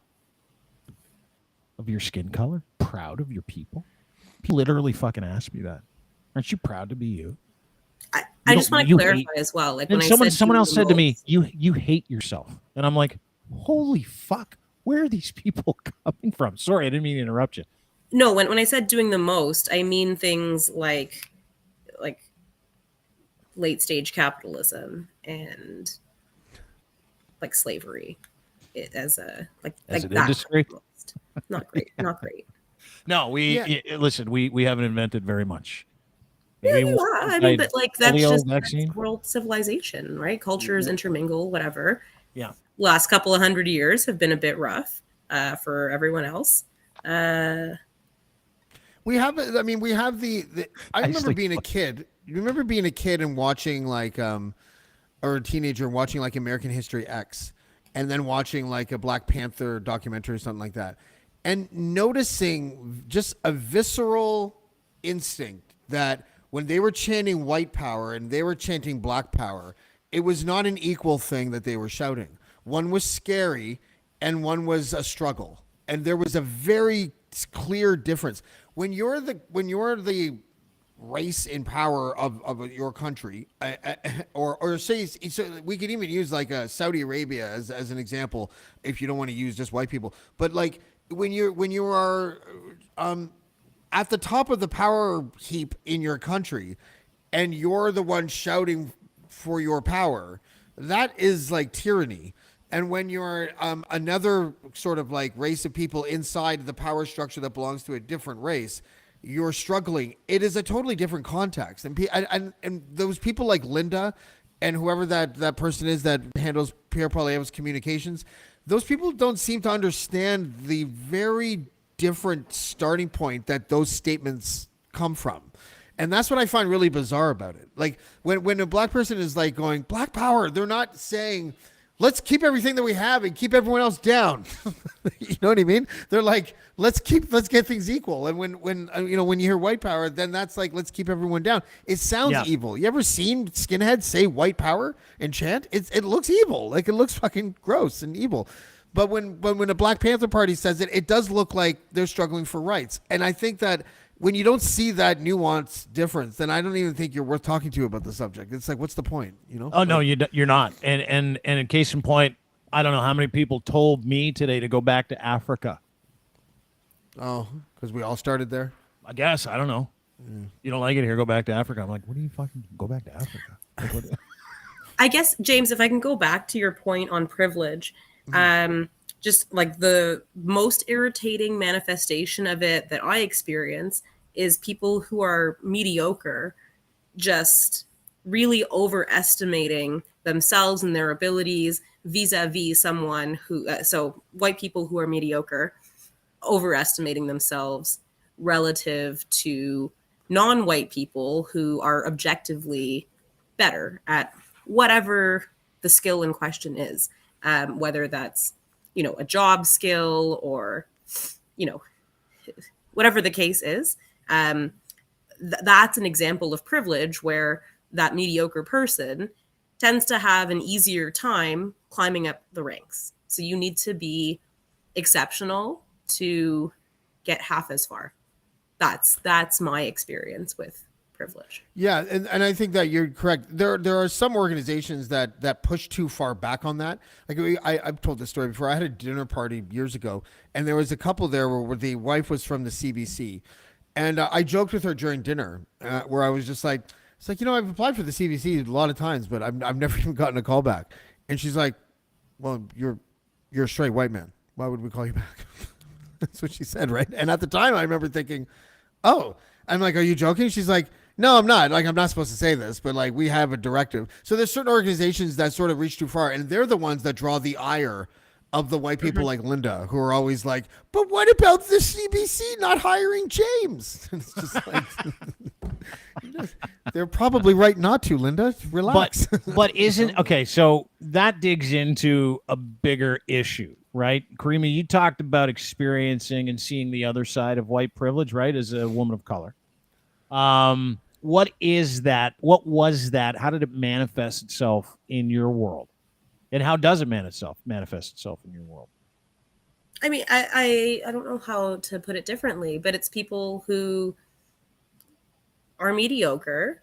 of your skin color? Proud of your people? People literally fucking asked me that. Aren't you proud to be you? I just want to clarify as well. Like, and when someone else said to me, most- you hate yourself. And I'm like, holy fuck, where are these people coming from? Sorry, I didn't mean to interrupt you. No, when I said doing the most, I mean things like late stage capitalism and like slavery as a like As an that industry? most. Not great. Not great. No, listen, we haven't invented very much. Yeah, Maybe you we'll are. I mean, but like that's polio just vaccine. world civilization, right? Cultures intermingle, whatever. Yeah. Last couple of 100 years have been a bit rough for everyone else. We have. I mean, we have the. I remember being a kid. You remember being a kid and watching like, or a teenager and watching like American History X, and then watching like a Black Panther documentary or something like that, and noticing just a visceral instinct that when they were chanting white power and they were chanting black power, it was not an equal thing that they were shouting. One was scary and one was a struggle. And there was a very clear difference. When you're the race in power of your country, or say, so we could even use like Saudi Arabia as an example, if you don't want to use just white people. But like when you are at the top of the power heap in your country, and you're the one shouting for your power, that is like tyranny. And when you're another sort of like race of people inside the power structure that belongs to a different race, you're struggling. It is a totally different context. And those people like Linda and whoever that person is that handles Pierre Poilievre's communications, those people don't seem to understand the very different starting point that those statements come from. And that's what I find really bizarre about it. Like when a black person is like going, black power, they're not saying, let's keep everything that we have and keep everyone else down. You know what I mean? They're like, let's get things equal. And when you hear white power, then that's like, let's keep everyone down. It sounds evil. You ever seen skinheads say white power and chant? It looks evil. Like it looks fucking gross and evil. But when a Black Panther Party says it, it does look like they're struggling for rights. And I think that when you don't see that nuance difference, then I don't even think you're worth talking to about the subject. It's like, what's the point? You know? Oh no, you're not. And in case in point, I don't know how many people told me today to go back to Africa. Oh, because we all started there. I guess I don't know. You don't like it here? Go back to Africa. I'm like, what do you fucking go back to Africa? Like, what, I guess, James, if I can go back to your point on privilege, just like the most irritating manifestation of it that I experience is people who are mediocre just really overestimating themselves and their abilities vis-a-vis someone who, so white people who are mediocre, overestimating themselves relative to non-white people who are objectively better at whatever the skill in question is, whether that's, a job skill or, whatever the case is. That's an example of privilege where that mediocre person tends to have an easier time climbing up the ranks. So you need to be exceptional to get half as far. That's my experience with privilege. Yeah, and I think that you're correct. There are some organizations that push too far back on that. Like I've told this story before. I had a dinner party years ago, and there was a couple there where the wife was from the CBC, and I joked with her during dinner where I was just like, it's like, I've applied for the CBC a lot of times, but I've never even gotten a call back. And she's like, well, you're a straight white man. Why would we call you back? That's what she said, right? And at the time, I remember thinking, oh, I'm like, are you joking? She's like, no, I'm not. Like, I'm not supposed to say this, but like, we have a directive. So there's certain organizations that sort of reach too far, and they're the ones that draw the ire of the white people like Linda, who are always like, but what about the CBC not hiring James? It's just like, they're probably right not to, Linda. Relax. But isn't okay? So that digs into a bigger issue, right? Caryma, you talked about experiencing and seeing the other side of white privilege, right? As a woman of color. What is that? What was that? How did it manifest itself in your world? And how does it manifest itself in your world? I mean, I don't know how to put it differently, but it's people who are mediocre,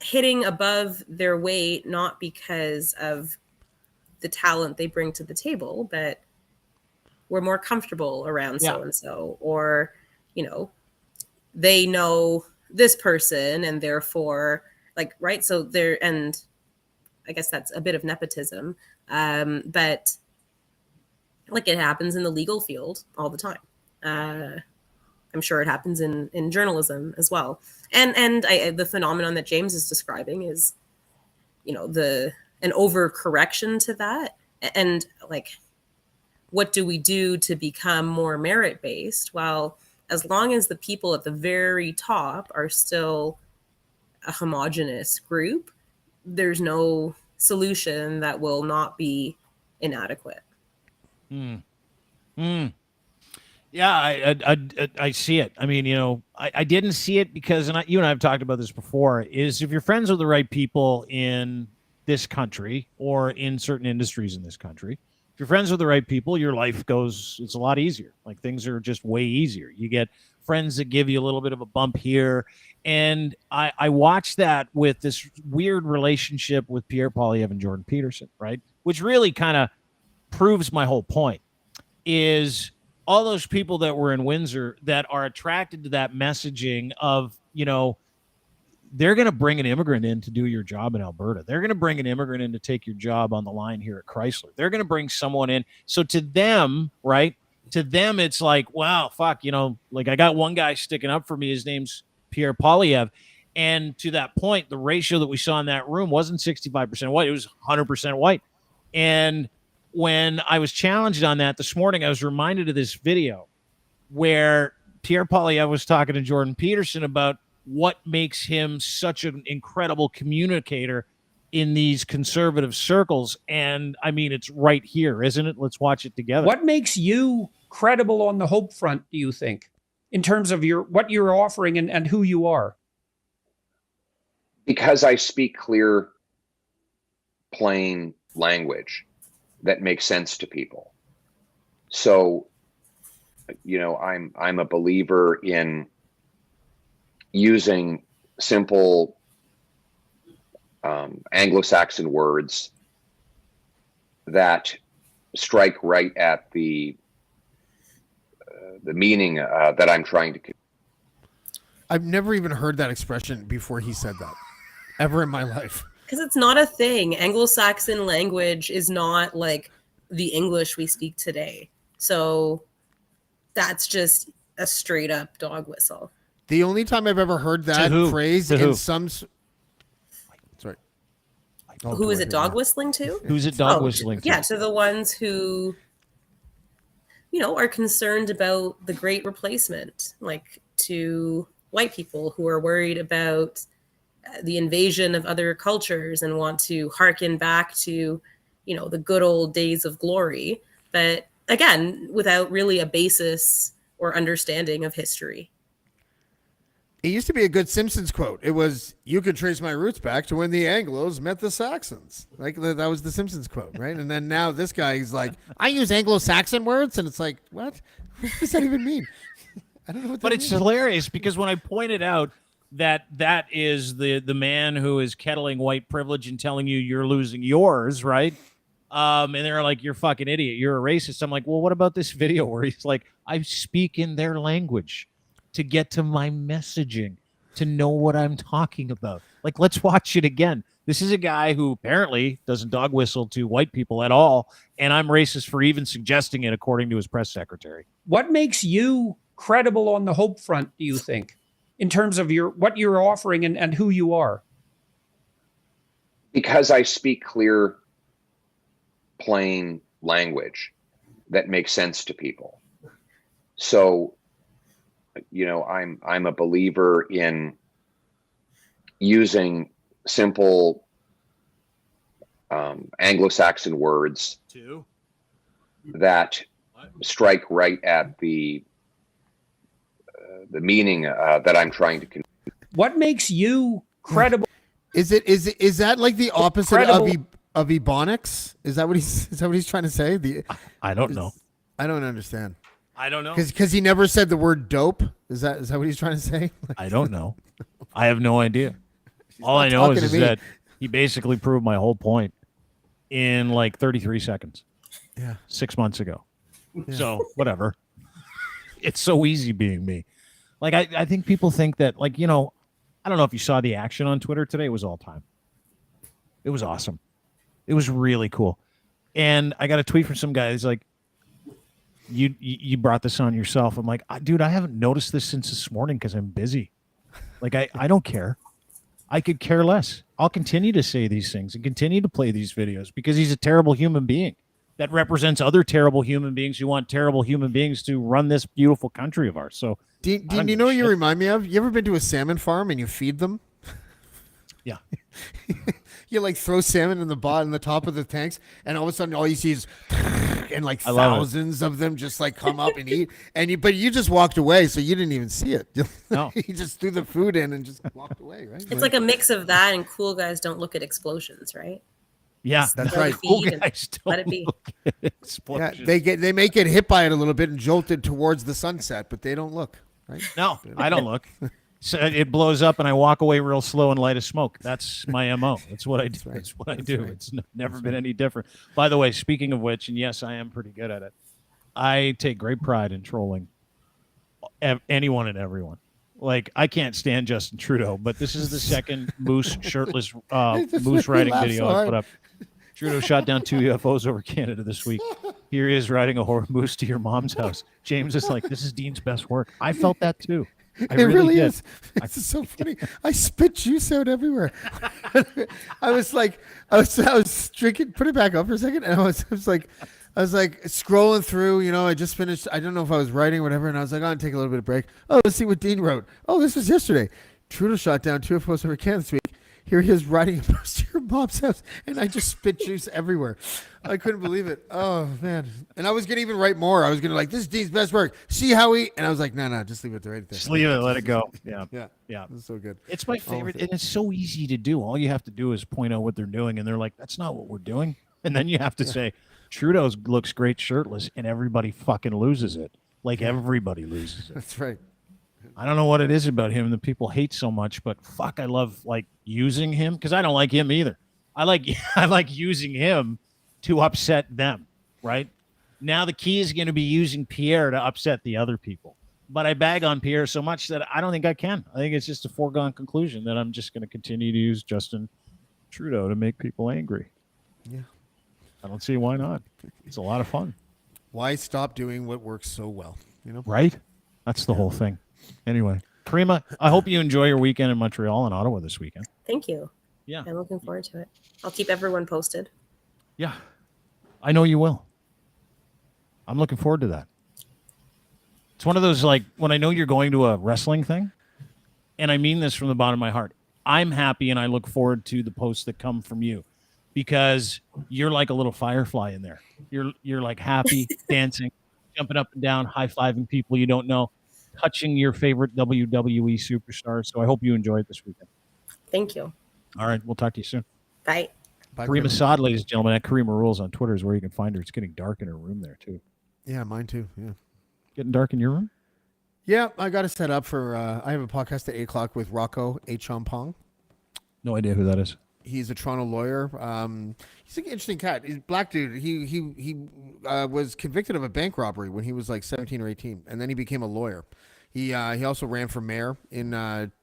hitting above their weight, not because of the talent they bring to the table, but we're more comfortable around so-and-so, or, they know this person and therefore right. So there, and I guess that's a bit of nepotism. But like it happens in the legal field all the time. I'm sure it happens in journalism as well. And the phenomenon that James is describing is, an overcorrection to that. And like, what do we do to become more merit-based? Well, as long as the people at the very top are still a homogenous group, there's no solution that will not be inadequate. Yeah, I see it. I mean, I didn't see it because, and you and I have talked about this before, is if you're friends with the right people in this country or in certain industries in this country, if you're friends with the right people, your life it's a lot easier. Like, things are just way easier. You get friends that give you a little bit of a bump here. And I watched that with this weird relationship with Pierre Poilievre and Jordan Peterson, right? Which really kind of proves my whole point, is all those people that were in Windsor that are attracted to that messaging of, they're going to bring an immigrant in to do your job in Alberta. They're going to bring an immigrant in to take your job on the line here at Chrysler. They're going to bring someone in. So to them, right, to them, it's like, wow, fuck, like, I got one guy sticking up for me. His name's Pierre Poilievre. And to that point, the ratio that we saw in that room wasn't 65% white. It was 100% white. And when I was challenged on that this morning, I was reminded of this video where Pierre Poilievre was talking to Jordan Peterson about what makes him such an incredible communicator in these conservative circles. And I mean, it's right here, isn't it? Let's watch it together. What makes you credible on the hope front, do you think, in terms of what you're offering and who you are? Because I speak clear, plain language that makes sense to people. So, I'm a believer in using simple Anglo-Saxon words that strike right at the meaning that I'm trying to. I've never even heard that expression before he said that, ever in my life. Because it's not a thing. Anglo-Saxon language is not like the English we speak today. So that's just a straight up dog whistle. The only time I've ever heard that phrase in some... Sorry. Who is it dog whistling to? Who's it dog whistling to? Yeah, to the ones who, are concerned about the great replacement, like to white people who are worried about the invasion of other cultures and want to hearken back to, the good old days of glory. But again, without really a basis or understanding of history. It used to be a good Simpsons quote. It was, "You could trace my roots back to when the Anglos met the Saxons." Like that was the Simpsons quote, right? And then now this guy is like, "I use Anglo-Saxon words," and it's like, what? What does that even mean? I don't know what that But it's means. hilarious because when I pointed out that is the man who is kettling white privilege and telling you you're losing yours, right? And they're like, "You're a fucking idiot. You're a racist." I'm like, "Well, what about this video where he's like, I speak in their language to get to my messaging, to know what I'm talking about." Like, let's watch it again. This is a guy who apparently doesn't dog whistle to white people at all, and I'm racist for even suggesting it, according to his press secretary. What makes you credible on the hope front, do you think, in terms of what you're offering and who you are? Because I speak clear, plain language that makes sense to people. So, I'm a believer in using simple Anglo-Saxon words that strike right at the meaning that I'm trying to convey. What makes you credible? Is that like the opposite of ebonics? Is that what he's trying to say? I don't know. I don't understand. I don't know. Because he never said the word dope. Is that what he's trying to say? I don't know. I have no idea. All I know is that he basically proved my whole point in like 33 seconds. Yeah. 6 months ago. Yeah. So whatever. It's so easy being me. Like, I think people think that, like, I don't know if you saw the action on Twitter today. It was all time. It was awesome. It was really cool. And I got a tweet from some guy. He's like, you brought this on yourself. I'm like, dude, I haven't noticed this since this morning because I'm busy. Like, I don't care. I could care less. I'll continue to say these things and continue to play these videos because he's a terrible human being that represents other terrible human beings who want terrible human beings to run this beautiful country of ours. So, Dean, you know what you remind me of? You ever been to a salmon farm and you feed them? Yeah. You like throw salmon in the top of the tanks, and all of a sudden all you see is and like thousands of them just like come up and eat, but you just walked away, so you didn't even see it. No. You just threw the food in and just walked away, right? It's like a mix of that and cool guys don't look at explosions, right? Yeah, that's let right. Cool guys don't let it be. look at explosions. Yeah, they may get hit by it a little bit and jolted towards the sunset, but they don't look, right? No, I don't look. So it blows up and I walk away real slow and light a smoke. That's my MO. That's what I do. That's what I do. right. It's never been any different. By the way, speaking of which, and yes, I am pretty good at it. I take great pride in trolling anyone and everyone. Like, I can't stand Justin Trudeau, but this is the second moose shirtless moose riding video I put up. Trudeau shot down 2 UFOs over Canada this week. Here he is riding a moose to your mom's house. James is like, this is Dean's best work. I felt that too. It really is. It's so funny. I spit juice out everywhere. I was drinking. Put it back up for a second, and I was like scrolling through. I just finished. I don't know if I was writing or whatever, and I was like, I'll take a little bit of break. Oh, let's see what Dean wrote. Oh, this was yesterday. Trudeau shot down 2 UFOs over Canada this week. Here he is riding a bus to your mom's house, and I just spit juice everywhere. I couldn't believe it. Oh, man. And I was going to even write more. I was going to this is Dean's best work. See how he... And I was like, no, just leave it right there. Just leave it. Let it go. Yeah. Yeah. It's so good. It's my favorite, and it's so easy to do. All you have to do is point out what they're doing, and they're like, that's not what we're doing. And then you have to say, Trudeau looks great shirtless, and everybody fucking loses it. Like, everybody loses it. That's right. I don't know what it is about him that people hate so much, but fuck, I love using him because I don't like him either. I like using him to upset them, right? Now the key is going to be using Pierre to upset the other people. But I bag on Pierre so much that I don't think I can. I think it's just a foregone conclusion that I'm just going to continue to use Justin Trudeau to make people angry. Yeah. I don't see why not. It's a lot of fun. Why stop doing what works so well? Right? That's the whole thing. Anyway, Caryma, I hope you enjoy your weekend in Montreal and Ottawa this weekend. Thank you. Yeah. I'm looking forward to it. I'll keep everyone posted. Yeah. I know you will. I'm looking forward to that. It's one of those, when I know you're going to a wrestling thing, and I mean this from the bottom of my heart, I'm happy and I look forward to the posts that come from you because you're like a little firefly in there. You're like happy, dancing, jumping up and down, high-fiving people you don't know. touching your favorite WWE superstar. So I hope you enjoy it this weekend. Thank you. All right, we'll talk to you soon. Bye. Bye, Karyma Karyma. Saad, ladies and gentlemen, at Karyma Rules on Twitter is where you can find her. It's getting dark in her room there too. Yeah, mine too. Yeah. Getting dark in your room? Yeah, I got to set up for. I have a podcast at 8:00 with Rocco Achampong. No idea who that is. He's a Toronto lawyer. He's an interesting cat. He's a black dude. He was convicted of a bank robbery when he was like 17 or 18, and then he became a lawyer. He also ran for mayor in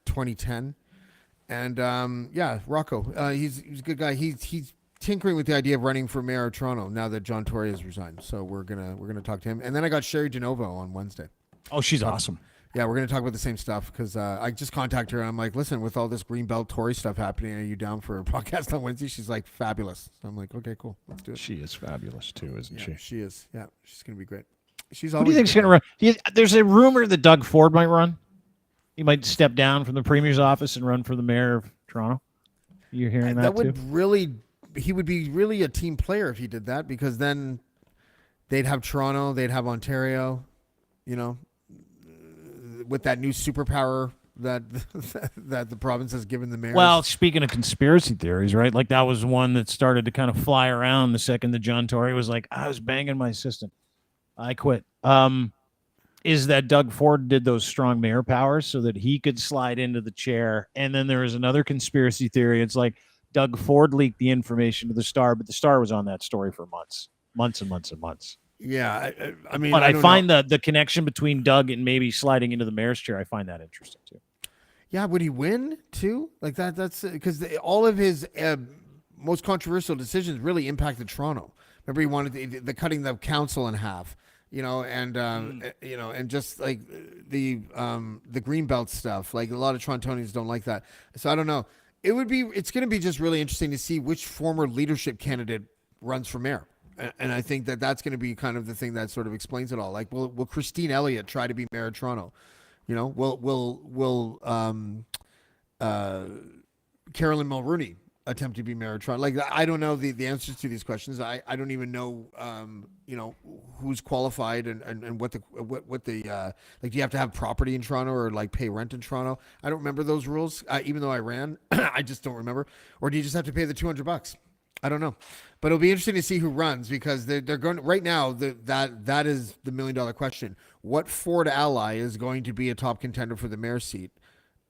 2010, and yeah, Rocco. He's a good guy. He's tinkering with the idea of running for mayor of Toronto now that John Tory has resigned. So we're gonna talk to him, and then I got Sherry DeNovo on Wednesday. Oh, she's awesome. Yeah, we're going to talk about the same stuff because I just contacted her and I'm like, listen, with all this Greenbelt Tory stuff happening, are you down for a podcast on Wednesday? She's like, fabulous. So I'm like, okay, cool. Let's do it. She is fabulous too, isn't Yeah, she? she is. Yeah, she's going to be great. She's Who always do you think's going to run? There's a rumor that Doug Ford might run. He might step down from the premier's office and run for the mayor of Toronto. You're hearing that That too? would really, he would be really a team player if he did that because then they'd have Toronto, they'd have Ontario, you know, with that new superpower that that the province has given the mayor. Well, speaking of conspiracy theories, right? Like that was one that started to kind of fly around the second that John Tory was like, I was banging my assistant. I quit. Is that Doug Ford did those strong mayor powers so that he could slide into the chair. And then there was another conspiracy theory. It's like Doug Ford leaked the information to the Star, but the Star was on that story for months and months and months. Yeah, I mean, But I don't find know. the connection between Doug and maybe sliding into the mayor's chair, I find that interesting too. Yeah, would he win too? Like that? That's because all of his most controversial decisions really impacted Toronto. Remember, he wanted the cutting the council in half, you know, and you know, and just like the Greenbelt stuff. Like a lot of Torontonians don't like that. So I don't know. It's going to be just really interesting to see which former leadership candidate runs for mayor. And I think that that's going to be kind of the thing that sort of explains it all. Like, will Christine Elliott try to be mayor of Toronto? You know, will Carolyn Mulroney attempt to be mayor of Toronto? Like, I don't know the answers to these questions. I don't even know, you know, who's qualified and what the like, do you have to have property in Toronto or like pay rent in Toronto? I don't remember those rules. Even though I ran, I just don't remember. Or do you just have to pay the $200? I don't know, but it'll be interesting to see who runs because they're going right now. That is the $1 million question. What Ford ally is going to be a top contender for the mayor's seat,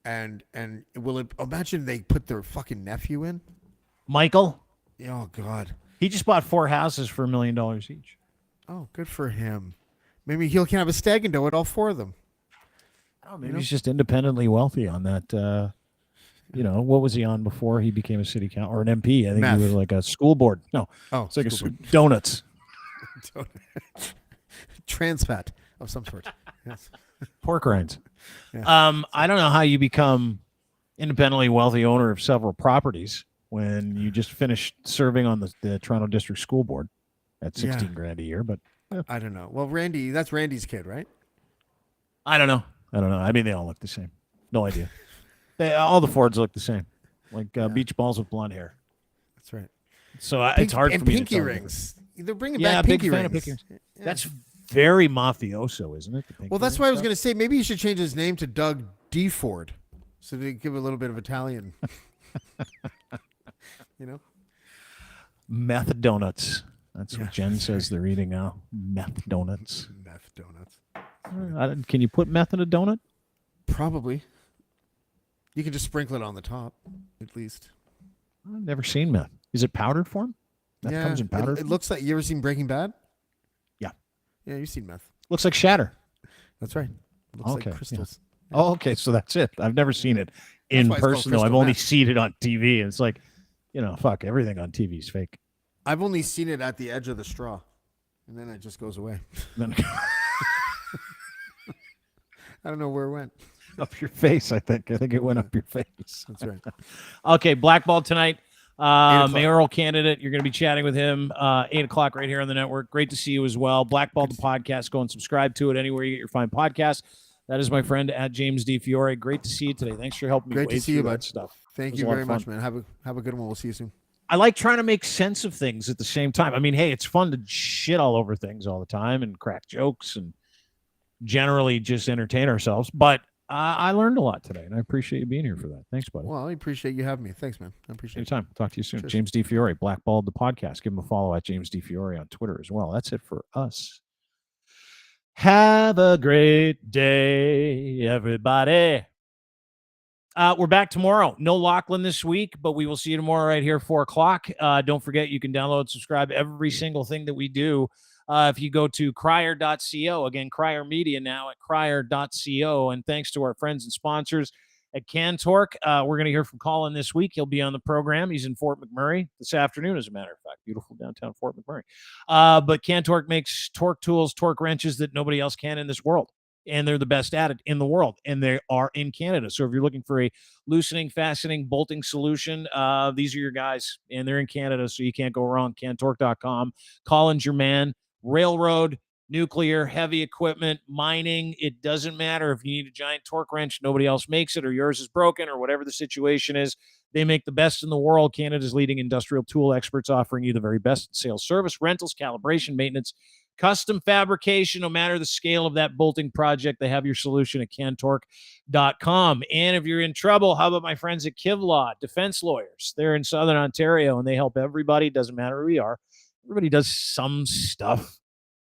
and will it? Imagine they put their fucking nephew in. Michael, Oh God. he just bought 4 houses for $1 million each. Oh, good for him. Maybe he can have a stag and do it all 4 of them. Oh, maybe he's just independently wealthy on that. You know, what was he on before he became a city council or an MP? I think Meth. he was like a school board. No, Oh, it's like school board. donuts. Trans fat of some sort. Yes. Pork rinds. Yeah. I don't know how you become independently wealthy owner of several properties when you just finished serving on the Toronto District School Board at 16 grand a year. But I don't know. Well, that's Randy's kid, right? I don't know. I mean, they all look the same. No idea. All the Fords look the same, like beach balls with blonde hair. That's right. So it's hard for me pinky to tell. rings. They're bringing Yeah, back big pinky fan rings. of pinky rings. Yeah. That's very mafioso, isn't it? Well, that's why I was going to say maybe he should change his name to Doug D. Ford, so they give a little bit of Italian. You know, meth donuts. That's what Jen says they're eating now. Meth donuts. meth donuts. Can you put meth in a donut? Probably. You can just sprinkle it on the top, at least. I've never seen meth. Is it powdered form? Meth comes in powder. It looks like, you ever seen Breaking Bad? Yeah. Yeah, you've seen meth. Looks like shatter. That's right. It looks Okay, like crystals. Oh, okay. So that's it. I've never seen it in why it's called person, though. I've crystal only meth. seen it on TV. And it's like, you know, fuck, everything on TV is fake. I've only seen it at the edge of the straw, and then it just goes away. Then I don't know where it went. up your face, I think. I think it went up your face. That's right. Okay, blackballed tonight. 8 o'clock. Mayoral candidate. You're going to be chatting with him 8 o'clock right here on the network. Great to see you as well. Blackballed the podcast. Go and subscribe to it anywhere you get your fine podcast. That is my friend at James D. Fiore. Great to see you today. Thanks for helping me Great to wade see you, through that bud. stuff. It Thank was you a lot very of much, fun. man. Have a good one. We'll see you soon. I like trying to make sense of things at the same time. I mean, hey, it's fun to shit all over things all the time and crack jokes and generally just entertain ourselves. But I learned a lot today, and I appreciate you being here for that. Thanks, buddy. Well, I appreciate you having me. Thanks, man. I appreciate it. Anytime. Talk to you soon. Cheers. James D. Fiore, Blackballed the podcast. Give him a follow at James D. Fiore on Twitter as well. That's it for us. Have a great day, everybody. We're back tomorrow. No Lochlin this week, but we will see you tomorrow right here, 4 o'clock. Don't forget, you can download and subscribe every single thing that we do. If you go to crier.co, again, Crier Media now at crier.co. And thanks to our friends and sponsors at Cantork. We're going to hear from Colin this week. He'll be on the program. He's in Fort McMurray this afternoon, as a matter of fact. Beautiful downtown Fort McMurray. But Cantork makes torque tools, torque wrenches that nobody else can in this world. And they're the best at it in the world. And they are in Canada. So if you're looking for a loosening, fastening, bolting solution, these are your guys. And they're in Canada, so you can't go wrong. Cantork.com. Colin's your man. Railroad, nuclear, heavy equipment, mining. It doesn't matter if you need a giant torque wrench, nobody else makes it, or yours is broken, or whatever the situation is. They make the best in the world. Canada's leading industrial tool experts, offering you the very best in sales, service, rentals, calibration, maintenance, custom fabrication. No matter the scale of that bolting project, they have your solution at cantork.com. And if you're in trouble, how about my friends at Kevlaw Defense Lawyers? They're in Southern Ontario, and they help everybody. Doesn't matter who we are. Everybody does some stuff,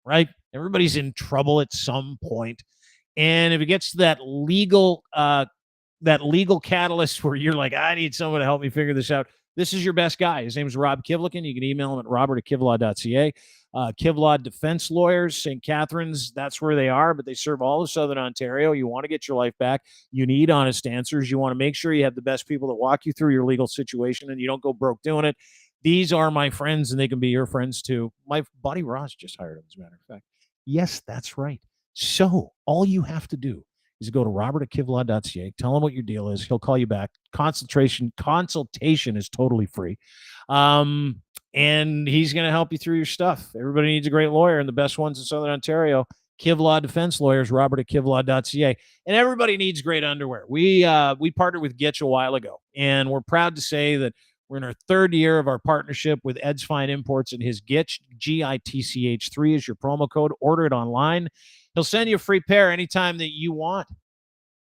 right? Everybody's in trouble at some point. And if it gets to that legal catalyst where you're like, I need someone to help me figure this out, this is your best guy. His name is Rob Kivlikin. You can email him at robert@kivlaw.ca. Kevlaw Defense Lawyers, St. Catharines, that's where they are, but they serve all of Southern Ontario. You want to get your life back. You need honest answers. You want to make sure you have the best people that walk you through your legal situation and you don't go broke doing it. These are my friends, and they can be your friends too. My buddy Ross just hired him, as a matter of fact. Yes, that's right. So all you have to do is go to robert@kivlaw.ca, tell him what your deal is. He'll call you back. Consultation is totally free. And he's going to help you through your stuff. Everybody needs a great lawyer, and the best ones in Southern Ontario, Kevlaw Defense Lawyers, robert@kivlaw.ca. And everybody needs great underwear. We partnered with Gitch a while ago, and we're proud to say that we're in our 3rd year of our partnership with Ed's Fine Imports, and his Gitch, GITCH3 is your promo code. Order it online. He'll send you a free pair anytime that you want.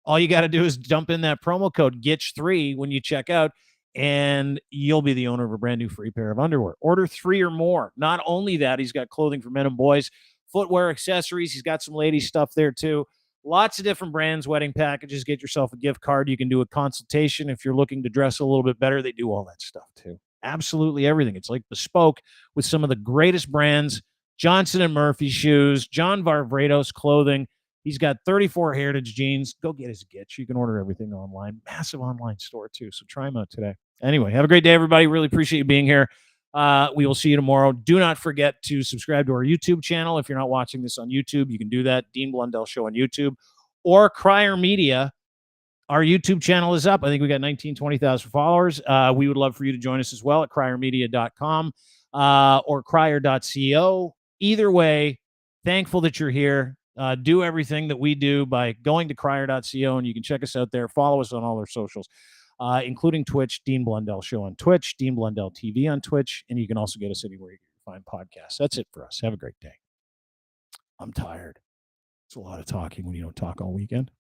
All you got to do is dump in that promo code GITCH3 when you check out, and you'll be the owner of a brand new free pair of underwear. Order 3 or more. Not only that, he's got clothing for men and boys, footwear, accessories. He's got some ladies stuff there too. Lots of different brands, wedding packages. Get yourself a gift card. You can do a consultation if you're looking to dress a little bit better. They do all that stuff too. Absolutely everything. It's like bespoke with some of the greatest brands. Johnson & Murphy shoes, John Varvatos clothing. He's got 34 Heritage jeans. Go get his Gitch. You can order everything online. Massive online store too. So try them out today. Anyway, have a great day, everybody. Really appreciate you being here. We will see you tomorrow. Do not forget to subscribe to our YouTube channel. If you're not watching this on YouTube, you can do that. Dean Blundell Show on YouTube or Crier Media. Our YouTube channel is up. I think we got 20,000 followers. We would love for you to join us as well at criermedia.com or crier.co. Either way, thankful that you're here. Do everything that we do by going to crier.co, and you can check us out there. Follow us on all our socials, including Twitch, Dean Blundell Show on Twitch, Dean Blundell TV on Twitch, and you can also get us anywhere you can find podcasts. That's it for us. Have a great day. I'm tired. It's a lot of talking when you don't talk all weekend.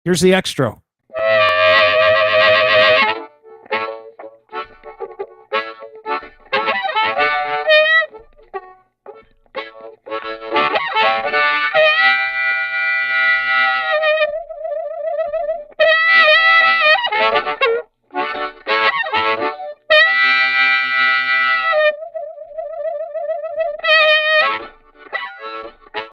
Here's the extra.